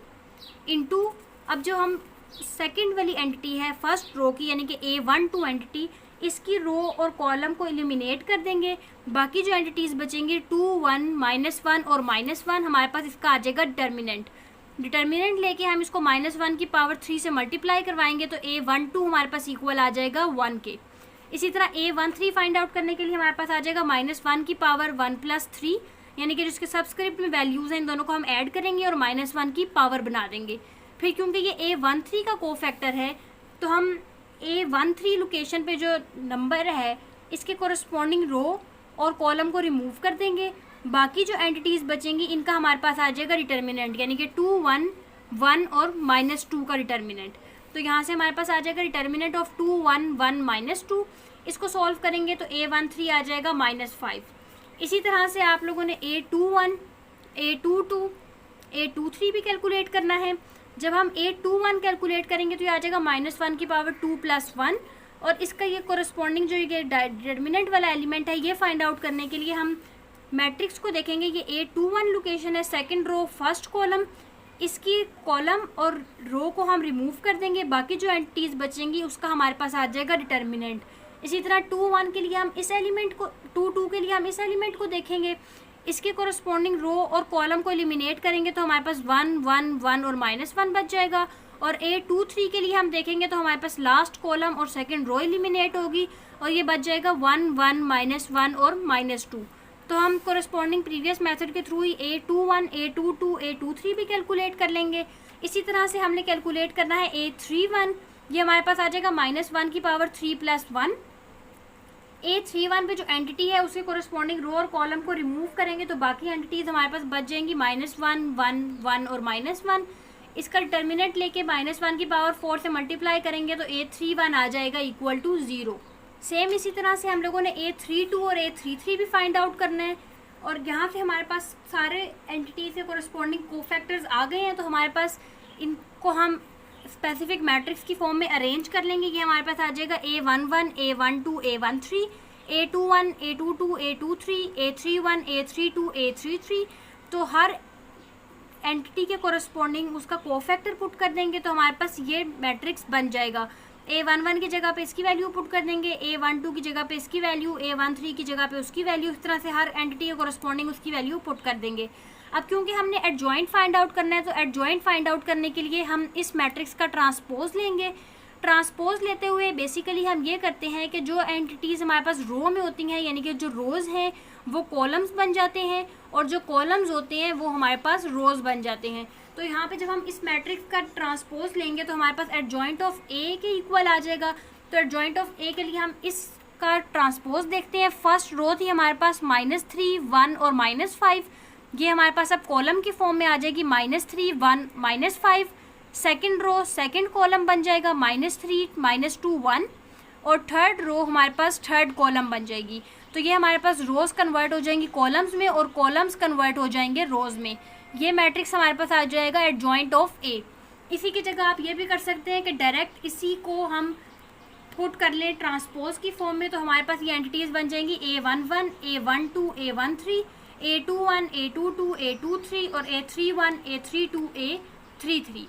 इंटू, अब जो हम सेकेंड वाली एंटिटी है फर्स्ट रो की यानी कि A12 एंटिटी, इसकी रो और कॉलम को एलिमिनेट कर देंगे। बाकी जो एंटिटीज़ बचेंगी 2 1 -1 और -1, हमारे पास इसका आ जाएगा डिटर्मिनेंट लेके हम इसको -1 की पावर 3 से मल्टीप्लाई करवाएंगे तो A12 हमारे पास इक्वल आ जाएगा 1 के। इसी तरह A13 फाइंड आउट करने के लिए हमारे पास आ जाएगा -1 की पावर 1 + 3, यानी कि जिसके सबस्क्रिप्ट में वैल्यूज़ हैं इन दोनों को हम ऐड करेंगे और -1 की पावर बना देंगे। फिर क्योंकि ये A13 का कोफैक्टर है तो हम A13 लोकेशन पे जो नंबर है इसके कोरस्पॉन्डिंग रो और कॉलम को रिमूव कर देंगे। बाकी जो एंटिटीज़ बचेंगी इनका हमारे पास आ जाएगा डिटर्मिनेंट, यानी कि 2 1 1 और -2 का डिटर्मिनेंट। तो यहाँ से हमारे पास आ जाएगा डिटर्मिनेंट ऑफ 2 1 1 -2। इसको सॉल्व करेंगे तो A13 आ जाएगा -5। इसी तरह से आप लोगों ने A21 A22 A23 भी कैलकुलेट करना है। जब हम A21 कैलकुलेट करेंगे तो ये आ जाएगा -1 की पावर 2 + 1, और इसका ये कोरस्पॉन्डिंग जो ये डिटर्मिनेंट वाला एलिमेंट है ये फाइंड आउट करने के लिए हम मैट्रिक्स को देखेंगे। ये A21 लोकेशन है, सेकंड रो फर्स्ट कॉलम, इसकी कॉलम और रो को हम रिमूव कर देंगे। बाकी जो एंटिटीज़ बचेंगी उसका हमारे पास आ जाएगा डिटर्मिनेंट। इसी तरह 2 1 के लिए हम इस एलिमेंट को 2 2 के लिए हम इस एलिमेंट को देखेंगे, इसके कोरस्पॉन्डिंग रो और कॉलम को एलिमिनेट करेंगे तो हमारे पास 1 1 1 और -1 बच जाएगा। और A23 के लिए हम देखेंगे तो हमारे पास लास्ट कॉलम और सेकंड रो एलिमिनेट होगी और ये बच जाएगा 1 1 -1 और -2। तो हम कोरस्पॉन्डिंग प्रीवियस मेथड के थ्रू ही A21 A22 A23 भी कैलकुलेट कर लेंगे। इसी तरह से हमने कैलकुलेट करना है A31, ये हमारे पास आ जाएगा -1 की पावर 3 + 1। A31 पे जो एंटिटी है उसके कोरस्पॉन्डिंग रो और कॉलम को रिमूव करेंगे तो बाकी एंटिटीज़ हमारे पास बच जाएंगी -1 1 1 और -1। इसका डिटर्मिनेंट लेके -1 की पावर 4 से मल्टीप्लाई करेंगे तो A31 आ जाएगा इक्वल टू 0। सेम इसी तरह से हम लोगों ने A32 और A33 भी फाइंड आउट करना है, और यहाँ से हमारे पास सारे एंटिटीज़ के कोरस्पॉन्डिंग कोफैक्टर्स आ गए हैं तो हमारे पास इनको हम स्पेसिफिक मैट्रिक्स की फॉर्म में अरेंज कर लेंगे। ये हमारे पास आ जाएगा A11 A12 A13 A21 A22 A23 A31 A32 A33। तो हर एंटिटी के कोरस्पॉन्डिंग उसका कोफैक्टर पुट कर देंगे तो हमारे पास ये मैट्रिक्स बन जाएगा। A11 की जगह पे इसकी वैल्यू पुट कर देंगे, A12 की जगह पे इसकी वैल्यू, A13 की जगह पे उसकी वैल्यू, इस तरह से हर एंटिटी के कोरस्पॉन्डिंग उसकी वैल्यू पुट कर देंगे। अब क्योंकि हमने एडजॉइंट फाइंड आउट करना है तो एडजॉइंट फाइंड आउट करने के लिए हम इस मैट्रिक्स का ट्रांसपोज लेंगे। ट्रांसपोज लेते हुए बेसिकली हम ये करते हैं कि जो एंटिटीज़ हमारे पास रो में होती हैं यानी कि जो रोज़ हैं वो कॉलम्स बन जाते हैं और जो कॉलम्स होते हैं वो हमारे पास रोज़ बन जाते हैं। तो यहाँ पे जब हम इस मैट्रिक्स का ट्रांसपोज लेंगे तो हमारे पास एडजॉइंट ऑफ ए के इक्वल आ जाएगा। तो एडजॉइंट ऑफ ए के लिए हम इसका ट्रांसपोज देखते हैं। फर्स्ट रो थी हमारे पास -3 1 और -5, ये हमारे पास अब कॉलम की फॉर्म में आ जाएगी -3 1 -5। सेकंड रो सेकंड कॉलम बन जाएगा -3 -2 1, और थर्ड रो हमारे पास थर्ड कॉलम बन जाएगी। तो ये हमारे पास रोज़ कन्वर्ट हो जाएंगी कॉलम्स में और कॉलम्स कन्वर्ट हो जाएंगे रोज़ में। ये मैट्रिक्स हमारे पास आ जाएगा एडजॉइंट ऑफ ए। इसी की जगह आप ये भी कर सकते हैं कि डायरेक्ट इसी को हम पुट कर ले ट्रांसपोज की फॉर्म में तो हमारे पास ये एंटिटीज़ बन जाएंगी A11, A12, A13, A21, A22, A23 और A31, A32, A33।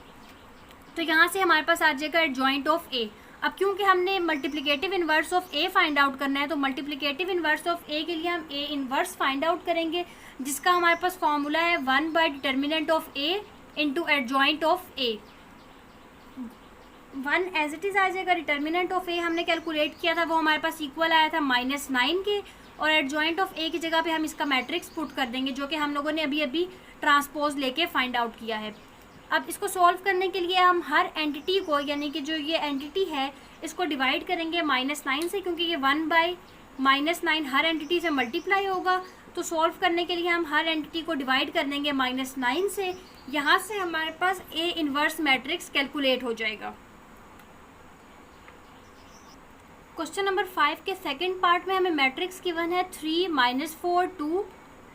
तो यहाँ से हमारे पास आ जाएगा एडजॉइंट ऑफ ए। अब क्योंकि हमने multiplicative inverse of A find out करना है तो मल्टीप्लिकेटिव इन्वर्स ऑफ ए के लिए हम ए इन्वर्स फाइंड आउट करेंगे, जिसका हमारे पास फॉर्मूला है 1 by determinant of A into adjoint of A. 1 as it is आ जाएगा, डिटर्मिनेंट ऑफ ए हमने कैलकुलेट किया था वो हमारे पास इक्वल आया था -9 के, और एडजॉइंट ऑफ ए की जगह पे हम इसका मैट्रिक्स पुट कर देंगे जो कि हम लोगों ने अभी अभी ट्रांसपोज लेके फाइंड आउट किया है। अब इसको सॉल्व करने के लिए हम हर एंटिटी को, यानी कि जो ये एंटिटी है इसको डिवाइड करेंगे -9 से, क्योंकि ये 1 बाय -9 हर एंटिटी से मल्टीप्लाई होगा। तो सॉल्व करने के लिए हम हर एंटिटी को डिवाइड कर देंगे -9 से। यहाँ से हमारे पास ए इन्वर्स मैट्रिक्स कैलकुलेट हो जाएगा। क्वेश्चन नंबर 5 के सेकंड पार्ट में हमें मैट्रिक्स गिवन है 3 -4 2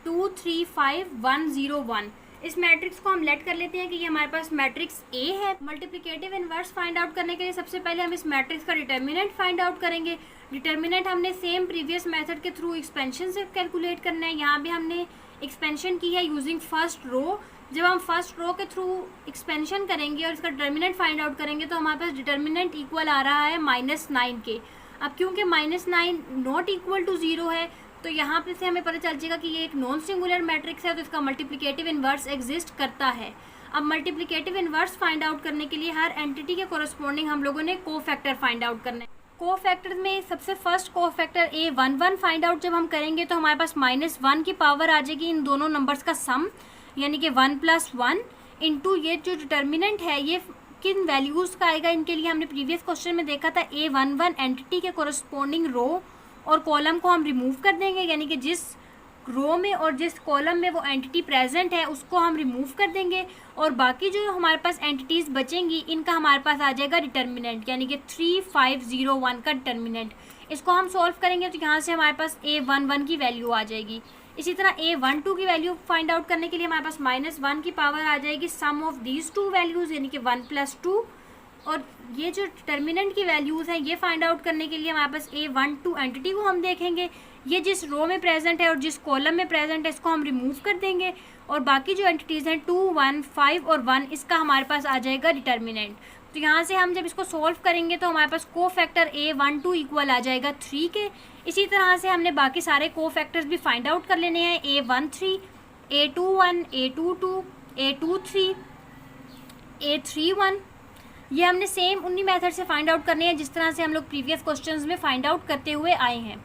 2 3 5 1 0 1। इस मैट्रिक्स को हम लेट कर लेते हैं कि ये हमारे पास मैट्रिक्स ए है। मल्टीप्लिकेटिव इन्वर्स फाइंड आउट करने के लिए सबसे पहले हम इस मैट्रिक्स का डिटर्मिनेंट फाइंड आउट करेंगे। डिटर्मिनेंट हमने सेम प्रीवियस मेथड के थ्रू एक्सपेंशन से कैलकुलेट करना है। यहाँ भी हमने एक्सपेंशन की है यूजिंग फर्स्ट रो। जब हम फर्स्ट रो के थ्रू एक्सपेंशन करेंगे और इसका डिटर्मिनेंट फाइंड आउट करेंगे तो हमारे पास डिटर्मिनेंट इक्वल आ रहा है -9 के। अब क्योंकि -9 नॉट इक्वल टू 0 है तो यहाँ पे से हमें पता चल जाएगा कि ये एक नॉन सिंगुलर मैट्रिक्स है, तो इसका मल्टीप्लिकेटिव इन्वर्स एग्जिस्ट करता है। अब मल्टीप्लिकेटिव इन्वर्स फाइंड आउट करने के लिए हर एंटिटी के कोरस्पॉन्डिंग हम लोगों ने कोफैक्टर फाइंड आउट करना है। कोफैक्टर में सबसे first cofactor A11 find out जब हम करेंगे तो हमारे पास -1 की पावर आ जाएगी इन दोनों नंबर्स का सम, यानी कि 1 + 1 इंटू ये जो डिटर्मिनेंट है ये किन वैल्यूज़ का आएगा। इनके लिए हमने प्रीवियस क्वेश्चन में देखा था A11 एंटिटी के कोरस्पॉन्डिंग रो और कॉलम को हम रिमूव कर देंगे, यानी कि जिस रो में और जिस कॉलम में वो एंटिटी प्रेजेंट है उसको हम रिमूव कर देंगे, और बाकी जो हमारे पास एंटिटीज़ बचेंगी इनका हमारे पास आ जाएगा डिटर्मिनेंट, यानी कि 3 5 0 1 का डिटर्मिनेंट। इसको हम सॉल्व करेंगे तो यहाँ से हमारे पास A11 की वैल्यू आ जाएगी। इसी तरह A12 की वैल्यू फाइंड आउट करने के लिए हमारे पास -1 की पावर आ जाएगी सम ऑफ दीज टू वैल्यूज़, यानी कि 1 + 2। और ये जो डिटर्मिनेंट की वैल्यूज़ हैं ये फाइंड आउट करने के लिए हमारे पास A12 एंटिटी को हम देखेंगे, ये जिस रो में प्रेजेंट है और जिस कॉलम में प्रेजेंट है इसको हम रिमूव कर देंगे, और बाकी जो एंटिटीज़ हैं 2 1 5 और 1 इसका हमारे पास आ जाएगा डिटर्मिनेंट। तो यहाँ से हम जब इसको सॉल्व करेंगे तो हमारे पास कोफैक्टर A12 इक्वल आ जाएगा 3 के। इसी तरह से हमने बाकी सारे कोफैक्टर्स भी फाइंड आउट कर लेने हैं, A13 A21 A22 A23 A31। ये हमने सेम उन्हीं मेथड से फाइंड आउट करने हैं जिस तरह से हम लोग प्रीवियस क्वेश्चंस में फाइंड आउट करते हुए आए हैं।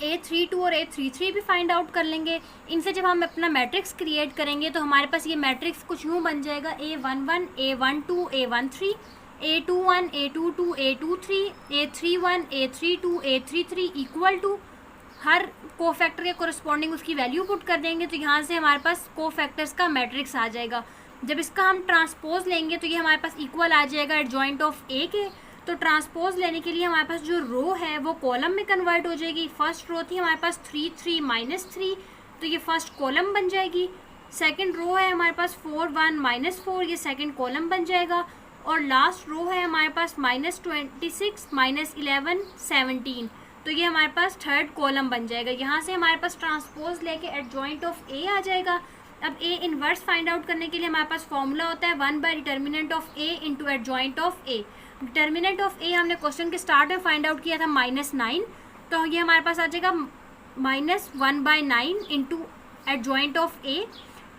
A32 और A33 भी फाइंड आउट कर लेंगे। इनसे जब हम अपना मैट्रिक्स क्रिएट करेंगे तो हमारे पास ये मैट्रिक्स कुछ यूँ बन जाएगा A11 A12 A13 A21 A22 A23 A31 A32 A33 equal to हर कोफैक्टर के कोरस्पॉन्डिंग उसकी वैल्यू पुट कर देंगे, तो यहाँ से हमारे पास कोफैक्टर्स का मैट्रिक्स आ जाएगा। जब इसका हम ट्रांसपोज लेंगे तो ये हमारे पास इक्वल आ जाएगा एडजॉइंट ऑफ ए के। तो ट्रांसपोज लेने के लिए हमारे पास जो रो है वो कॉलम में कन्वर्ट हो जाएगी। फर्स्ट रो थी हमारे पास 3 3 -3, तो ये फर्स्ट कॉलम बन जाएगी। सेकंड रो है हमारे पास 4 1 -4, ये सेकंड कॉलम बन जाएगा। और लास्ट रो है हमारे पास -26 -11 17, तो ये हमारे पास थर्ड कॉलम बन जाएगा। यहाँ से हमारे पास ट्रांसपोज लेके एडजॉइंट ऑफ ए आ जाएगा। अब ए इन्वर्स फाइंड आउट करने के लिए हमारे पास फॉर्मूला होता है 1 by determinant of A into adjoint of A. Determinant of A हमने क्वेश्चन के स्टार्ट में फाइंड आउट किया था -9, तो ये हमारे पास आ जाएगा -1/9 into adjoint of A.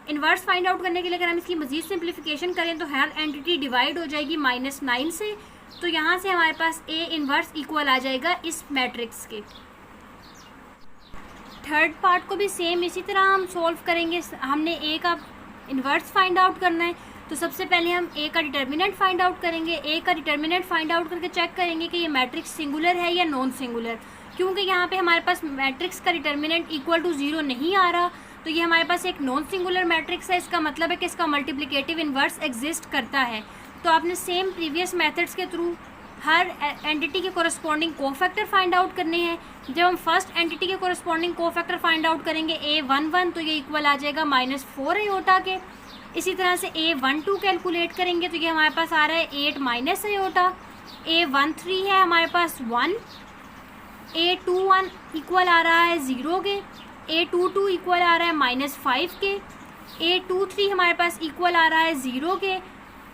Inverse find out करने के लिए अगर हम इसकी मजीद सिंप्लीफिकेशन करें तो हर एंटिटी डिवाइड हो जाएगी -9 से, तो यहाँ से हमारे पास ए इन्वर्स इक्वल आ जाएगा इस मैट्रिक्स के। थर्ड पार्ट को भी सेम इसी तरह हम सॉल्व करेंगे। हमने ए का इन्वर्स फाइंड आउट करना है, तो सबसे पहले हम ए का डिटर्मिनेंट फाइंड आउट करेंगे। ए का डिटर्मिनेंट फाइंड आउट करके चेक करेंगे कि ये मैट्रिक्स सिंगुलर है या नॉन सिंगुलर। क्योंकि यहाँ पे हमारे पास मैट्रिक्स का डिटर्मिनेंट इक्वल टू 0 नहीं आ रहा, तो ये हमारे पास एक नॉन सिंगुलर मैट्रिक्स है। इसका मतलब है कि इसका मल्टीप्लिकेटिव इन्वर्स एग्जिस्ट करता है। तो आपने सेम प्रीवियस मेथड्स के थ्रू हर एंटिटी के कोरस्पॉन्डिंग कोफैक्टर फाइंड आउट करने हैं। जब हम फर्स्ट एंटिटी के कोरस्पॉन्डिंग कोफैक्टर फाइंड आउट करेंगे A11, तो ये इक्वल आ जाएगा -4 आयोटा के। इसी तरह से A12 कैलकुलेट करेंगे तो ये हमारे पास आ रहा है 8 - आयोटा। A13 है हमारे पास 1, A21 इक्वल आ रहा है 0 के, A22 इक्वल आ रहा है -5 के, A23 हमारे पास इक्वल आ रहा है 0 के,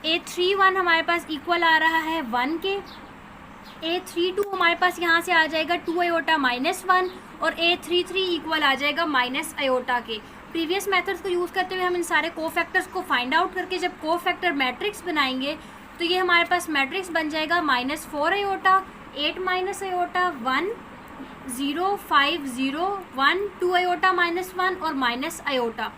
A31 हमारे पास इक्वल आ रहा है 1 के, A32 हमारे पास यहाँ से आ जाएगा 2 आयोटा -1 और A33 इक्वल आ जाएगा माइनस आयोटा के। प्रीवियस मेथड्स को यूज़ करते हुए हम इन सारे कोफैक्टर्स को फाइंड आउट करके जब कोफैक्टर मैट्रिक्स बनाएंगे तो ये हमारे पास मैट्रिक्स बन जाएगा -4 आयोटा, 8 माइनस आयोटा, 1 0 5 0 1 2 आयोटा -1 और minus iota.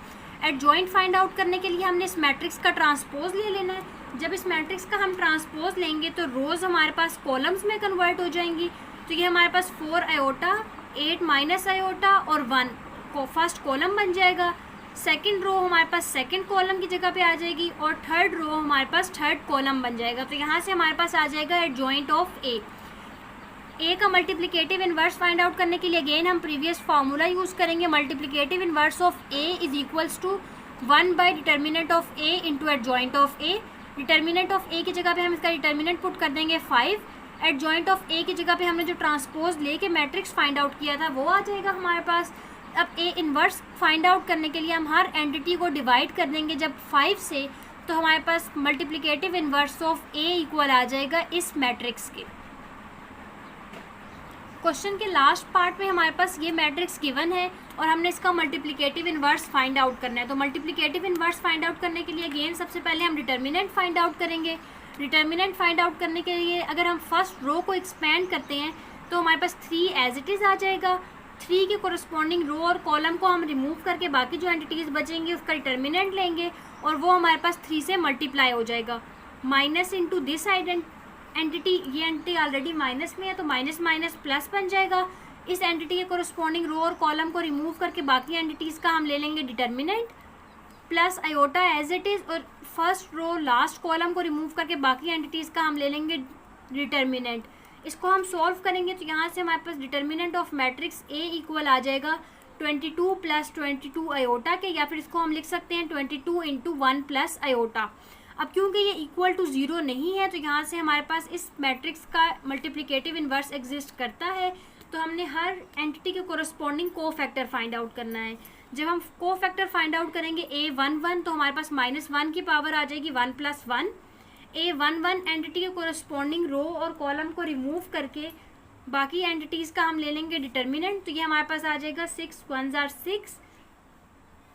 Adjoint find out करने के लिए हमने इस मैट्रिक्स का ट्रांसपोज ले लेना है। जब इस मैट्रिक्स का हम ट्रांसपोज लेंगे तो रोज़ हमारे पास कॉलम्स में कन्वर्ट हो जाएंगी। तो ये हमारे पास 4 आयोटा, 8 माइनस आयोटा और 1 को फर्स्ट कॉलम बन जाएगा। सेकंड रो हमारे पास सेकंड कॉलम की जगह पे आ जाएगी और थर्ड रो हमारे पास थर्ड कॉलम बन जाएगा। तो यहाँ से हमारे पास आ जाएगा एडजॉइंट ऑफ ए का मल्टीप्लिकेटिव इन्वर्स फाइंड आउट करने के लिए अगेन हम प्रीवियस फार्मूला यूज़ करेंगे। Multiplicative inverse of A is equals to 1 by determinant of A into adjoint of A. Determinant of A की जगह पे हम इसका डिटर्मिनेंट पुट कर देंगे 5। एडजॉइंट ऑफ ए की जगह पे हमने जो ट्रांसपोज लेके मैट्रिक्स फाइंड आउट किया था वो आ जाएगा हमारे पास। अब ए इन्वर्स फाइंड आउट करने के लिए हम हर एंटिटी को डिवाइड कर देंगे जब 5 से, तो हमारे पास multiplicative inverse of A equal आ जाएगा इस मैट्रिक्स के। क्वेश्चन के लास्ट पार्ट में हमारे पास ये मैट्रिक्स गिवन है और हमने इसका मल्टीप्लिकेटिव इन्वर्स फाइंड आउट करना है। तो मल्टीप्लिकेटिव इन्वर्स फाइंड आउट करने के लिए अगेन सबसे पहले हम डिटर्मिनेंट फाइंड आउट करेंगे। डिटर्मिनेंट फाइंड आउट करने के लिए अगर हम फर्स्ट रो को एक्सपेंड करते हैं तो हमारे पास 3 एज इट इज़ आ जाएगा। 3 के कोरस्पॉन्डिंग रो और कॉलम को हम रिमूव करके बाकी जो एंटिटीज़ बचेंगी उसका डिटर्मिनेंट लेंगे और वो हमारे पास 3 से मल्टीप्लाई हो जाएगा। माइनस इंटू दिस एंटिटी, ये एंटिटी ऑलरेडी माइनस में है तो माइनस माइनस प्लस बन जाएगा। इस एंटिटी के कोरस्पॉन्डिंग रो और कॉलम को रिमूव करके बाकी एंटिटीज़ का हम ले लेंगे determinant plus iota as it is, और फर्स्ट रो लास्ट कॉलम को रिमूव करके बाकी एंटिटीज़ का हम ले लेंगे डिटर्मिनेंट। इसको हम सॉल्व करेंगे तो यहाँ से हमारे पास determinant of matrix A equal आ जाएगा 22 प्लस 22 आयोटा के, या फिर इसको हम लिख सकते हैं 22 इंटू 1 प्लस आयोटा। अब क्योंकि ये इक्वल टू 0 नहीं है तो यहाँ से हमारे पास इस मैट्रिक्स का मल्टीप्लिकेटिव इन्वर्स एग्जिस्ट करता है, तो हमने हर एंटिटी के कोरस्पॉन्डिंग कोफैक्टर फाइंड आउट करना है। जब हम कोफैक्टर फाइंड आउट करेंगे A11 तो हमारे पास -1 की पावर आ जाएगी 1 + 1। A11 एंटिटी के कोरस्पॉन्डिंग रो और कॉलम को रिमूव करके बाकी एंटिटीज़ का हम ले लेंगे डिटर्मिनेंट। तो ये हमारे पास आ जाएगा 6 1 6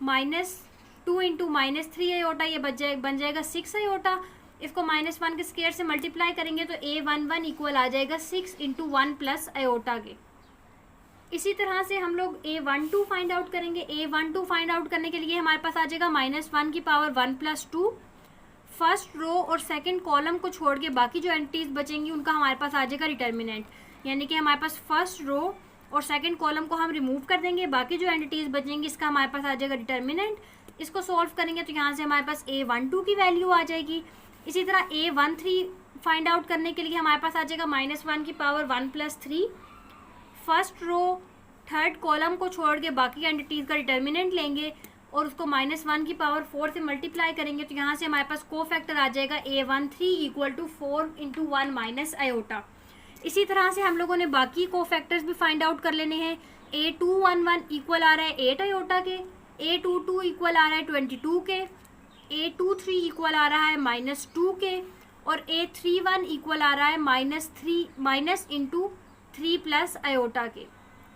-2 इंटू -3 आयोटा, ये बन जाएगा 6 आयोटा। इसको -1 के स्क्वायर से मल्टीप्लाई करेंगे तो A11 इक्वल आ जाएगा 6 इंटू 1 प्लस आयोटा के। इसी तरह से हम लोग A12 फाइंड आउट करेंगे। A12 फाइंड आउट करने के लिए हमारे पास आ जाएगा -1 की पावर 1 + 2। फर्स्ट रो और सेकंड कॉलम को छोड़ के बाकी जो एंटिटीज बचेंगी उनका हमारे पास आ जाएगा डिटर्मिनेंट, यानी कि हमारे पास फर्स्ट रो और सेकंड कॉलम को हम रिमूव कर देंगे, बाकी जो एंटिटीज बचेंगी इसका हमारे पास आ जाएगा डिटर्मिनेंट। इसको सॉल्व करेंगे तो यहाँ से हमारे पास A12 की वैल्यू आ जाएगी। इसी तरह A13 फाइंड आउट करने के लिए हमारे पास आ जाएगा -1 की power 1 + 3। First row third column को छोड़ के बाकी एंटिटीज़ का डिटर्मिनेंट लेंगे और उसको -1 की पावर 4 से मल्टीप्लाई करेंगे तो यहाँ से हमारे पास कोफैक्टर आ जाएगा A13 equal to 4 into 1 minus iota. इसी तरह से हम लोगों ने बाकी कोफैक्टर्स भी फाइंड आउट कर लेने हैं। A211 इक्वल आ रहा है 8 आयोटा के, A22 इक्वल आ रहा है 22 के, A23 इक्वल आ रहा है -2 के, और A31 इक्वल आ रहा है -3 प्लस आयोटा के।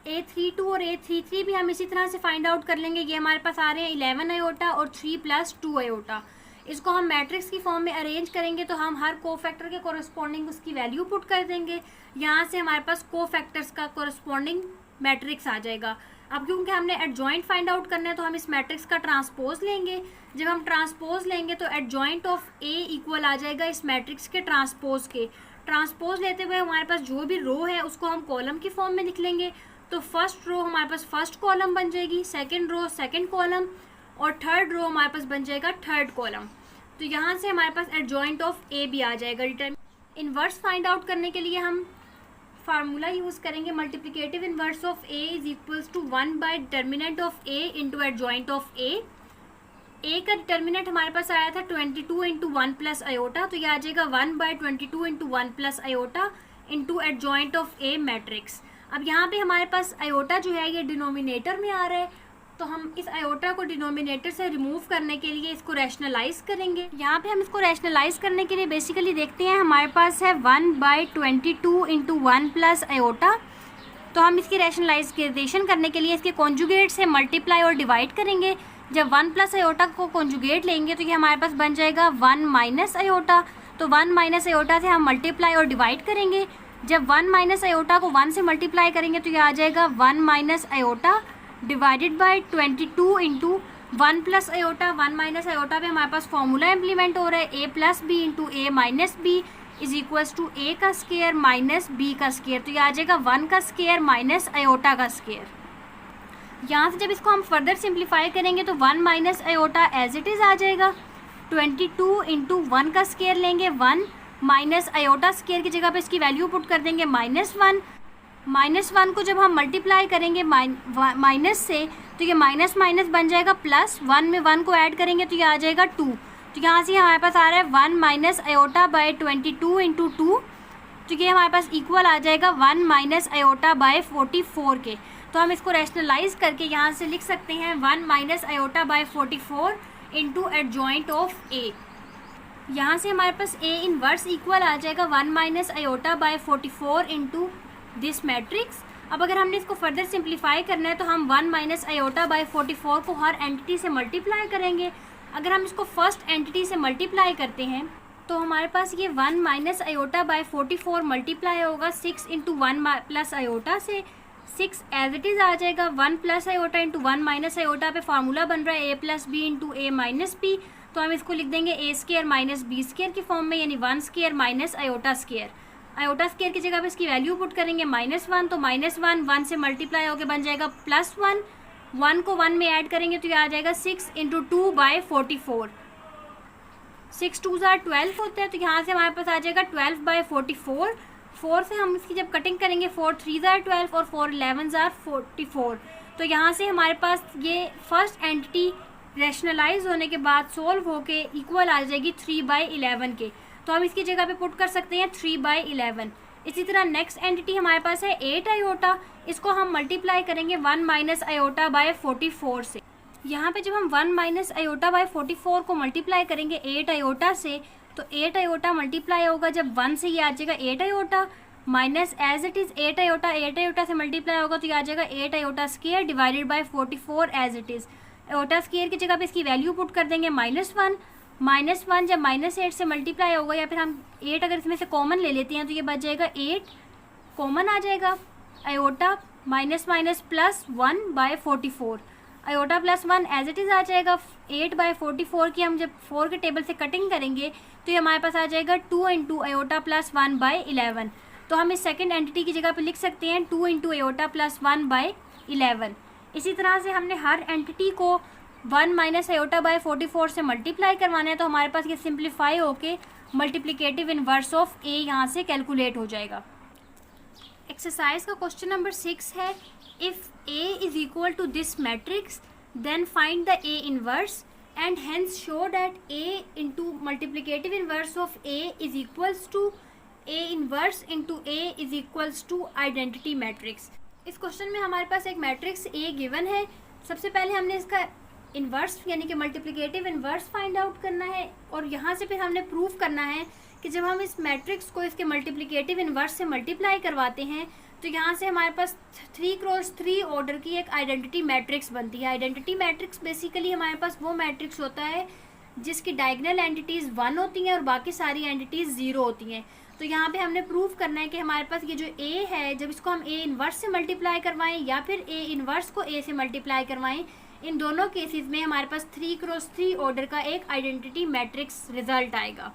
A32 और A33 भी हम इसी तरह से फाइंड आउट कर लेंगे। ये हमारे पास आ रहे हैं 11 आयोटा और 3 + 2 आयोटा। इसको हम मैट्रिक्स की फॉर्म में अरेंज करेंगे तो हम हर कोफैक्टर के कोरस्पॉन्डिंग उसकी वैल्यू पुट कर देंगे। यहाँ से हमारे पास कोफैक्टर्स का कोरस्पॉन्डिंग मैट्रिक्स आ जाएगा। अब क्योंकि हमने एडजॉइंट फाइंड आउट करना है तो हम इस मैट्रिक्स का ट्रांसपोज लेंगे। जब हम ट्रांसपोज लेंगे तो एडजॉइंट ऑफ A इक्वल आ जाएगा इस मैट्रिक्स के ट्रांसपोज के। ट्रांसपोज लेते हुए हमारे पास जो भी रो है उसको हम कॉलम की फॉर्म में लिख लेंगे। तो फर्स्ट रो हमारे पास फर्स्ट कॉलम बन जाएगी, सेकंड रो सेकंड कॉलम, और थर्ड रो हमारे पास बन जाएगा थर्ड कॉलम। तो यहाँ से हमारे पास एडजॉइंट ऑफ A भी आ जाएगा। रिटर्न इन्वर्स फाइंड आउट करने के लिए हम फार्मूला यूज़ करेंगे। Multiplicative inverse of A is equals to 1 by determinant of A into adjoint of A। A का डिटर्मिनेंट हमारे पास आया था 22 इंटू 1 प्लस आयोटा, तो ये आ जाएगा 1/22 into 1 plus iota into adjoint of A matrix. अब यहाँ पे हमारे पास आयोटा जो है ये डिनोमिनेटर में आ रहा है, तो हम इस आयोटा को डिनोमिनेटर से रिमूव करने के लिए इसको रैशनलाइज करेंगे। यहाँ पे हम इसको रैशनलाइज करने के लिए बेसिकली देखते हैं हमारे पास है 1/22 इंटू 1 प्लस आयोटा, तो हम इसकी रैशनलाइजेशन करने के लिए इसके कॉन्जुगेट से मल्टीप्लाई और डिवाइड करेंगे। जब 1 प्लस आयोटा को कॉन्जुगेट लेंगे तो ये हमारे पास बन जाएगा 1 माइनस आयोटा, तो 1 माइनस आयोटा से हम मल्टीप्लाई और डिवाइड करेंगे। जब 1 माइनस आयोटा को 1 से मल्टीप्लाई करेंगे तो ये आ जाएगा 1 minus iota divided by 22 into 1 plus iota. 1 minus iota पे हमारे पास फॉर्मूला इम्प्लीमेंट हो रहा है, A plus B into A minus B is equals to A का स्केयर माइनस बी का स्केयर, तो ये आ जाएगा 1 का स्केयर माइनस आयोटा का स्केयर। यहाँ से जब इसको हम फर्दर सिंप्लीफाई करेंगे तो 1 minus iota as it is आ जाएगा, 22 इंटू 1 का स्केयर लेंगे 1 माइनस आयोटा स्केयर की जगह पे इसकी वैल्यू पुट कर देंगे -1। -1 को जब हम मल्टीप्लाई करेंगे माइनस से तो ये माइनस माइनस बन जाएगा प्लस, 1 में 1 को ऐड करेंगे तो ये आ जाएगा 2, तो यहाँ से हमारे पास आ रहा है 1 माइनस आयोटा बाय 22 इंटू 2, तो ये हमारे पास इक्वल आ जाएगा 1 माइनस आयोटा बाय 44 के। तो हम इसको रैशनलाइज करके यहाँ से लिख सकते हैं 1 minus iota by 44 into adjoint of A. यहाँ से हमारे पास ए इनवर्स इक्वल आ जाएगा 1 minus iota by 44 into this matrix. अब अगर हमने इसको फर्दर सिंप्लीफाई करना है तो हम 1 माइनस आयोटा बाय 44 को हर एंटिटी से मल्टीप्लाई करेंगे। अगर हम इसको फर्स्ट एंटिटी से मल्टीप्लाई करते हैं तो हमारे पास ये 1 माइनस आयोटा बाय 44 मल्टीप्लाई होगा 6 इंटू 1 प्लस आयोटा से, 6 एज इट इज़ आ जाएगा 1 plus iota into 1 minus iota पे फार्मूला बन रहा है A plus B into A minus B, तो हम इसको लिख देंगे ए स्केयर माइनस बी स्केयर की फॉर्म में, यानी 1 square minus iota square. Iota square की जगह पे इसकी वैल्यू पुट करेंगे -1, तो -1 1 से मल्टीप्लाई होकर बन जाएगा +1, 1 को 1 में ऐड करेंगे तो ये आ जाएगा 6 इंटू 2 बाय 44, 6 2 12 होता है, तो यहाँ से हमारे पास आ जाएगा 12 बाय 44। 4 से हम इसकी जब कटिंग करेंगे 4 3 12 और 4 11 44, तो यहाँ से हमारे पास ये फर्स्ट एंटिटी रैशनलाइज होने के बाद सोल्व होके इक्वल आ जाएगी 3/11 के, तो हम इसकी जगह पे पुट कर सकते हैं 3/11। इसी तरह नेक्स्ट एंटिटी हमारे पास है 8 आयोटा, इसको हम मल्टीप्लाई करेंगे 1 माइनस आयोटा बाय 44 से। यहाँ पे जब हम 1 माइनस आयोटा बाय 44 को मल्टीप्लाई करेंगे 8 आयोटा से, तो 8 आयोटा मल्टीप्लाई होगा जब 1 से ये आ जाएगा 8 iota minus as it is 8 iota से मल्टीप्लाई होगा तो ये आ जाएगा 8 iota square divided by 44 as it is. Iota square की जगह पे इसकी वैल्यू पुट कर देंगे -1 जब -8 से मल्टीप्लाई होगा, या फिर हम 8 अगर इसमें से कॉमन ले लेते हैं तो ये बच जाएगा 8 कॉमन आ जाएगा, iota minus minus +1/44, iota +1 as it is आ जाएगा। 8/44 की हम जब 4 के टेबल से कटिंग करेंगे तो ये हमारे पास आ जाएगा 2 इंटू आयोटा +1/11, तो हम इस सेकेंड एंटिटी की जगह पे लिख सकते हैं 2 इंटू आयोटा +1/11। इसी तरह से हमने हर एंटिटी को 1 माइनस आयोटा बाय 44 से मल्टीप्लाई करवाना है, तो हमारे पास ये सिंप्लीफाई होके मल्टीप्लिकेटिव इनवर्स ऑफ ए यहाँ से कैलकुलेट हो जाएगा। एक्सरसाइज का क्वेश्चन नंबर 6 है, if A is equal to this matrix then find the A inverse and hence show that A into multiplicative inverse of A is equals to A inverse into A is equals to identity matrix. इस क्वेश्चन में हमारे पास एक मैट्रिक्स ए गिवन है। सबसे पहले हमने इसका इन्वर्स यानी कि मल्टीप्लिकेटिव इन्वर्स फाइंड आउट करना है, और यहाँ से फिर हमने प्रूव करना है कि जब हम इस मैट्रिक्स को इसके मल्टीप्लिकेटिव इन्वर्स से मल्टीप्लाई करवाते हैं तो यहाँ से हमारे पास 3x3 ऑर्डर की एक आइडेंटिटी मैट्रिक्स बनती है। आइडेंटिटी मैट्रिक्स बेसिकली हमारे पास वो मैट्रिक्स होता है जिसकी डायगोनल एंटिटीज़ 1 होती हैं और बाकी सारी एंटिटीज़ 0 होती हैं। तो यहाँ पे हमने प्रूव करना है कि हमारे पास ये जो ए है, जब इसको हम ए इन्वर्स से मल्टीप्लाई करवाएं या फिर ए इन्वर्स को ए से मल्टीप्लाई करवाएं, इन दोनों केसेस में हमारे पास 3x3 ऑर्डर का एक आइडेंटिटी मैट्रिक्स रिजल्ट आएगा।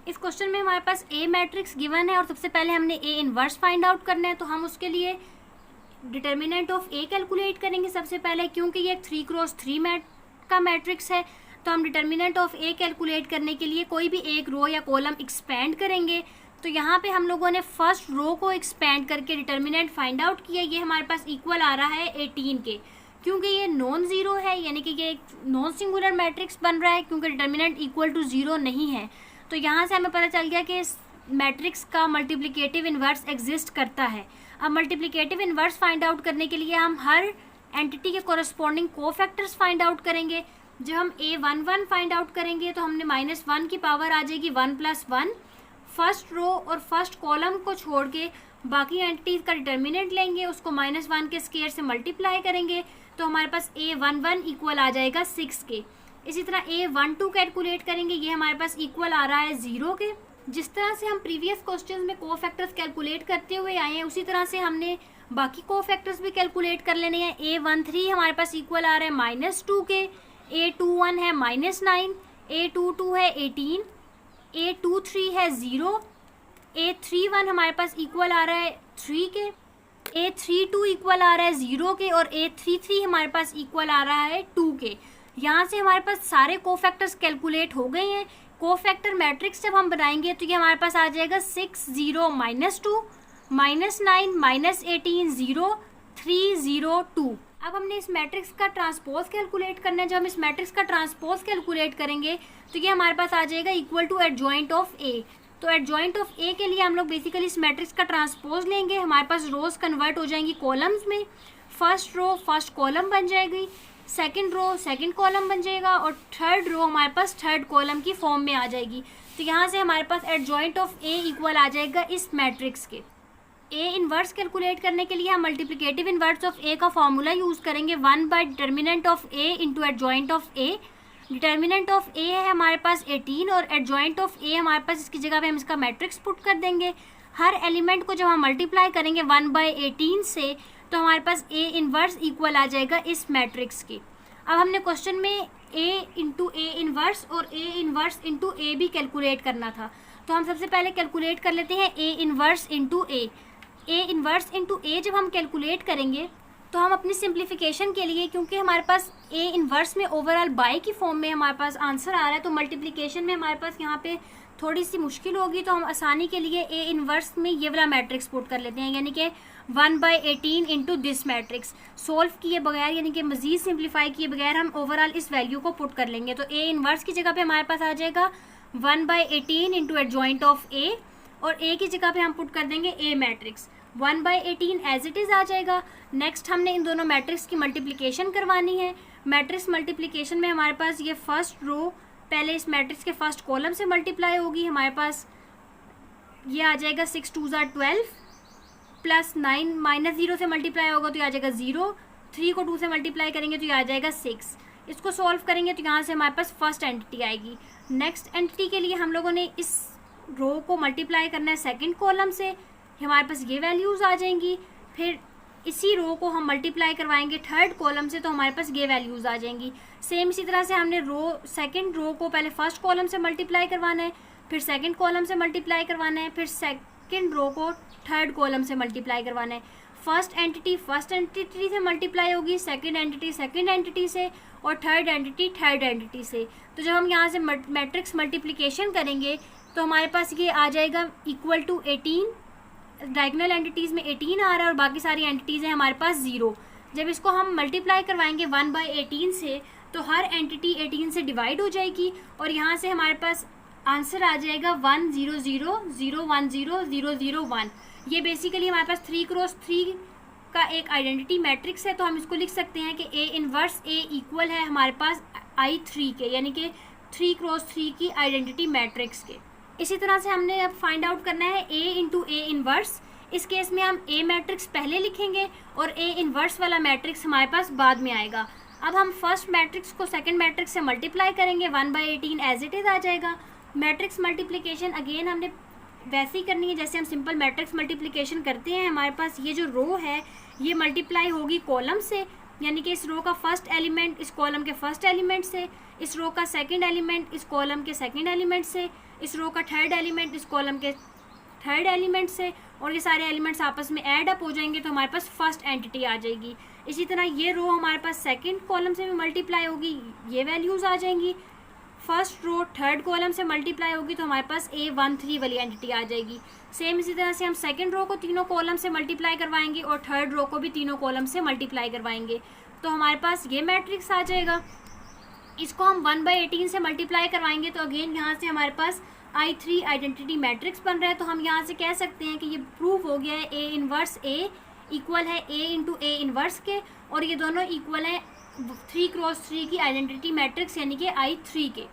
इस क्वेश्चन में हमारे पास ए मैट्रिक्स गिवन है और सबसे पहले हमने ए इन्वर्स फाइंड आउट करना है, तो हम उसके लिए डिटर्मिनेंट ऑफ ए कैलकुलेट करेंगे सबसे पहले। क्योंकि ये 3x3 का मैट्रिक्स है तो हम डिटर्मिनेंट ऑफ ए कैलकुलेट करने के लिए कोई भी एक रो या कॉलम एक्सपेंड करेंगे। तो यहाँ पे हम लोगों ने फर्स्ट रो को एक्सपेंड करके डिटर्मिनेंट फाइंड आउट किया, ये हमारे पास इक्वल आ रहा है 18 के। क्योंकि ये नॉन ज़ीरो है, यानी कि ये एक नॉन सिंगुलर मैट्रिक्स बन रहा है, क्योंकि डिटर्मिनेंट इक्वल टू ज़ीरो नहीं है। तो यहाँ से हमें पता चल गया कि इस मैट्रिक्स का मल्टीप्लिकेटिव इन्वर्स एग्जिस्ट करता है। अब मल्टीप्लिकेटिव इन्वर्स फाइंड आउट करने के लिए हम हर एंटिटी के कोरस्पॉन्डिंग कोफैक्टर्स फाइंड आउट करेंगे। जब हम A11 फाइंड आउट करेंगे तो हमने -1 की पावर आ जाएगी 1 + 1। फर्स्ट रो और फर्स्ट कॉलम को छोड़ के बाकी एंटिटीज का डिटर्मिनेंट लेंगे, उसको -1 के स्क्वायर से मल्टीप्लाई करेंगे, तो हमारे पास A11 इक्वल आ जाएगा 6 के। इसी तरह A12 कैलकुलेट करेंगे, ये हमारे पास इक्वल आ रहा है 0 के। जिस तरह से हम प्रीवियस क्वेश्चंस में कोफैक्टर्स कैलकुलेट करते हुए आए हैं, उसी तरह से हमने बाकी कोफैक्टर्स भी कैलकुलेट कर लेने हैं। A13 हमारे पास इक्वल आ रहा है -2 के, A21 है -9, A22 है 18, A23 है 0, A31 हमारे पास इक्वल आ रहा है 3 के, A32 इक्वल आ रहा है 0 के, और A33 हमारे पास इक्वल आ रहा है 2 के। यहाँ से हमारे पास सारे कोफैक्टर्स कैलकुलेट हो गए हैं। कोफैक्टर मैट्रिक्स जब हम बनाएंगे तो ये हमारे पास आ जाएगा 6 0 -2 -9 -18 0 3 0 2। अब हमने इस मैट्रिक्स का ट्रांसपोज कैलकुलेट करना है। जब हम इस मैट्रिक्स का ट्रांसपोज कैलकुलेट करेंगे तो ये हमारे पास आ जाएगा इक्वल टू एडजॉइंट ऑफ ए। तो एडजॉइंट ऑफ ए के लिए हम लोग बेसिकली इस मैट्रिक्स का ट्रांसपोज लेंगे। हमारे पास रोज कन्वर्ट हो जाएंगी कॉलम्स में। फर्स्ट रो फर्स्ट कॉलम बन जाएगी, सेकंड रो सेकंड कॉलम बन जाएगा, और थर्ड रो हमारे पास थर्ड कॉलम की फॉर्म में आ जाएगी। तो यहाँ से हमारे पास एडजॉइंट ऑफ ए इक्वल आ जाएगा इस मैट्रिक्स के। ए इन्वर्स कैलकुलेट करने के लिए हम मल्टीप्लिकेटिव इन्वर्स ऑफ ए का फॉर्मूला यूज़ करेंगे, 1 by determinant of A into adjoint of A. Determinant of A है हमारे पास 18 और एडजॉइंट ऑफ ए हमारे पास, इसकी जगह पे हम इसका मैट्रिक्स पुट कर देंगे। हर एलिमेंट को जब हम मल्टीप्लाई करेंगे 1/18 से, तो हमारे पास ए इन्वर्स इक्वल आ जाएगा इस मैट्रिक्स के। अब हमने क्वेश्चन में ए इंटू ए इन्वर्स और ए इन्वर्स इंटू ए भी कैलकुलेट करना था, तो हम सबसे पहले कैलकुलेट कर लेते हैं A inverse into A. A inverse into ए जब हम कैलकुलेट करेंगे तो हम अपनी सिंप्लीफिकेशन के लिए, क्योंकि हमारे पास ए इन्वर्स में ओवरऑल बाय की फॉर्म में हमारे पास आंसर आ रहा है, तो मल्टीप्लिकेशन में हमारे पास यहाँ पे थोड़ी सी मुश्किल होगी, तो हम आसानी के लिए ए इन्वर्स में ये वाला मैट्रिक्स पुट कर लेते हैं, यानी कि 1/18 इंटू दिस मैट्रिक्स। सोल्व किए बगैर, यानी कि मजीद सिंप्लीफाई किए बगैर हम ओवरऑल इस वैल्यू को पुट कर लेंगे। तो ए इन्वर्स की जगह पे हमारे पास आ जाएगा 1/18 इंटू एडजॉइंट ऑफ ए, और ए की जगह पे हम पुट कर देंगे ए मैट्रिक्स। 1/18 एज इट इज़ आ जाएगा। नेक्स्ट हमने इन दोनों मैट्रिक्स की मल्टीप्लिकेशन करवानी है। मैट्रिक्स मल्टीप्लिकेशन में हमारे पास ये फर्स्ट रो पहले इस मैट्रिक्स के फर्स्ट कॉलम से मल्टीप्लाई होगी। हमारे पास ये आ जाएगा 6 2 12 प्लस 9 -0 से मल्टीप्लाई होगा तो ये आ जाएगा 0। 3 को 2 से मल्टीप्लाई करेंगे तो ये आ जाएगा 6। इसको सॉल्व करेंगे तो यहाँ से हमारे पास फर्स्ट एंटिटी आएगी। नेक्स्ट एंटिटी के लिए हम लोगों ने इस रो को मल्टीप्लाई करना है सेकेंड कॉलम से, हमारे पास ये वैल्यूज़ आ जाएंगी। फिर इसी रो को हम मल्टीप्लाई करवाएंगे थर्ड कॉलम से, तो हमारे पास ये वैल्यूज़ आ जाएंगी। सेम इसी तरह से हमने सेकंड रो को पहले फर्स्ट कॉलम से मल्टीप्लाई करवाना है, फिर सेकंड कॉलम से मल्टीप्लाई करवाना है, फिर सेकंड रो को थर्ड कॉलम से मल्टीप्लाई करवाना है। फर्स्ट एंटिटी से मल्टीप्लाई होगी, सेकंड एंटिटी से, और थर्ड एंटिटी से। तो जब हम यहाँ से मैट्रिक्स मल्टीप्लिकेशन करेंगे तो हमारे पास ये आ जाएगा इक्वल टू 18। डायगोनल एंटिटीज़ में 18 आ रहा है और बाकी सारी एंटिटीज़ हैं हमारे पास 0। जब इसको हम मल्टीप्लाई करवाएंगे 1/18 से, तो हर एंटिटी 18 से डिवाइड हो जाएगी, और यहाँ से हमारे पास आंसर आ जाएगा 1 0 0 0 1 0 0 0 1। ये बेसिकली हमारे पास 3 क्रॉस 3 का एक आइडेंटिटी मैट्रिक्स है। तो हम इसको लिख सकते हैं कि ए इन्वर्स ए इक्वल है हमारे पास I3 के, यानी कि 3 क्रॉस 3 की आइडेंटिटी मैट्रिक्स के। इसी तरह से हमने अब फाइंड आउट करना है ए इंटू ए इन्वर्स। इस केस में हम ए मैट्रिक्स पहले लिखेंगे और ए इन्वर्स वाला मैट्रिक्स हमारे पास बाद में आएगा। अब हम फर्स्ट मैट्रिक्स को सेकंड मैट्रिक्स से मल्टीप्लाई करेंगे, 1/18 एज इट इज़ आ जाएगा। मैट्रिक्स मल्टीप्लिकेशन अगेन हमने वैसे ही करनी है जैसे हम सिंपल मैट्रिक्स मल्टीप्लिकेशन करते हैं। हमारे पास ये जो रो है ये मल्टीप्लाई होगी कॉलम से, यानी कि इस रो का फर्स्ट एलिमेंट इस कॉलम के फर्स्ट एलिमेंट से, इस रो का सेकंड एलिमेंट इस कॉलम के सेकंड एलिमेंट से, इस रो का थर्ड एलिमेंट इस कॉलम के थर्ड एलिमेंट से, और ये सारे एलिमेंट्स आपस में ऐड अप हो जाएंगे तो हमारे पास फर्स्ट एंटिटी आ जाएगी। इसी तरह ये रो हमारे पास सेकंड कॉलम से भी मल्टीप्लाई होगी, ये वैल्यूज़ आ जाएंगी। फर्स्ट रो थर्ड कॉलम से मल्टीप्लाई होगी तो हमारे पास A13 वाली एंटिटी आ जाएगी। सेम इसी तरह से हम सेकंड रो को तीनों कॉलम से मल्टीप्लाई करवाएंगे और थर्ड रो को भी तीनों कॉलम से मल्टीप्लाई करवाएंगे। तो हमारे पास ये मैट्रिक्स आ जाएगा। इसको हम 1/18 से मल्टीप्लाई करवाएंगे तो अगेन यहाँ से हमारे पास I3 आइडेंटिटी मैट्रिक्स बन रहा है। तो हम यहाँ से कह सकते हैं कि ये प्रूफ हो गया है A इनवर्स A इक्वल है A इंटू A इनवर्स के, और ये दोनों इक्वल है 3 क्रॉस 3 की आइडेंटिटी मैट्रिक्स यानी कि I3 के।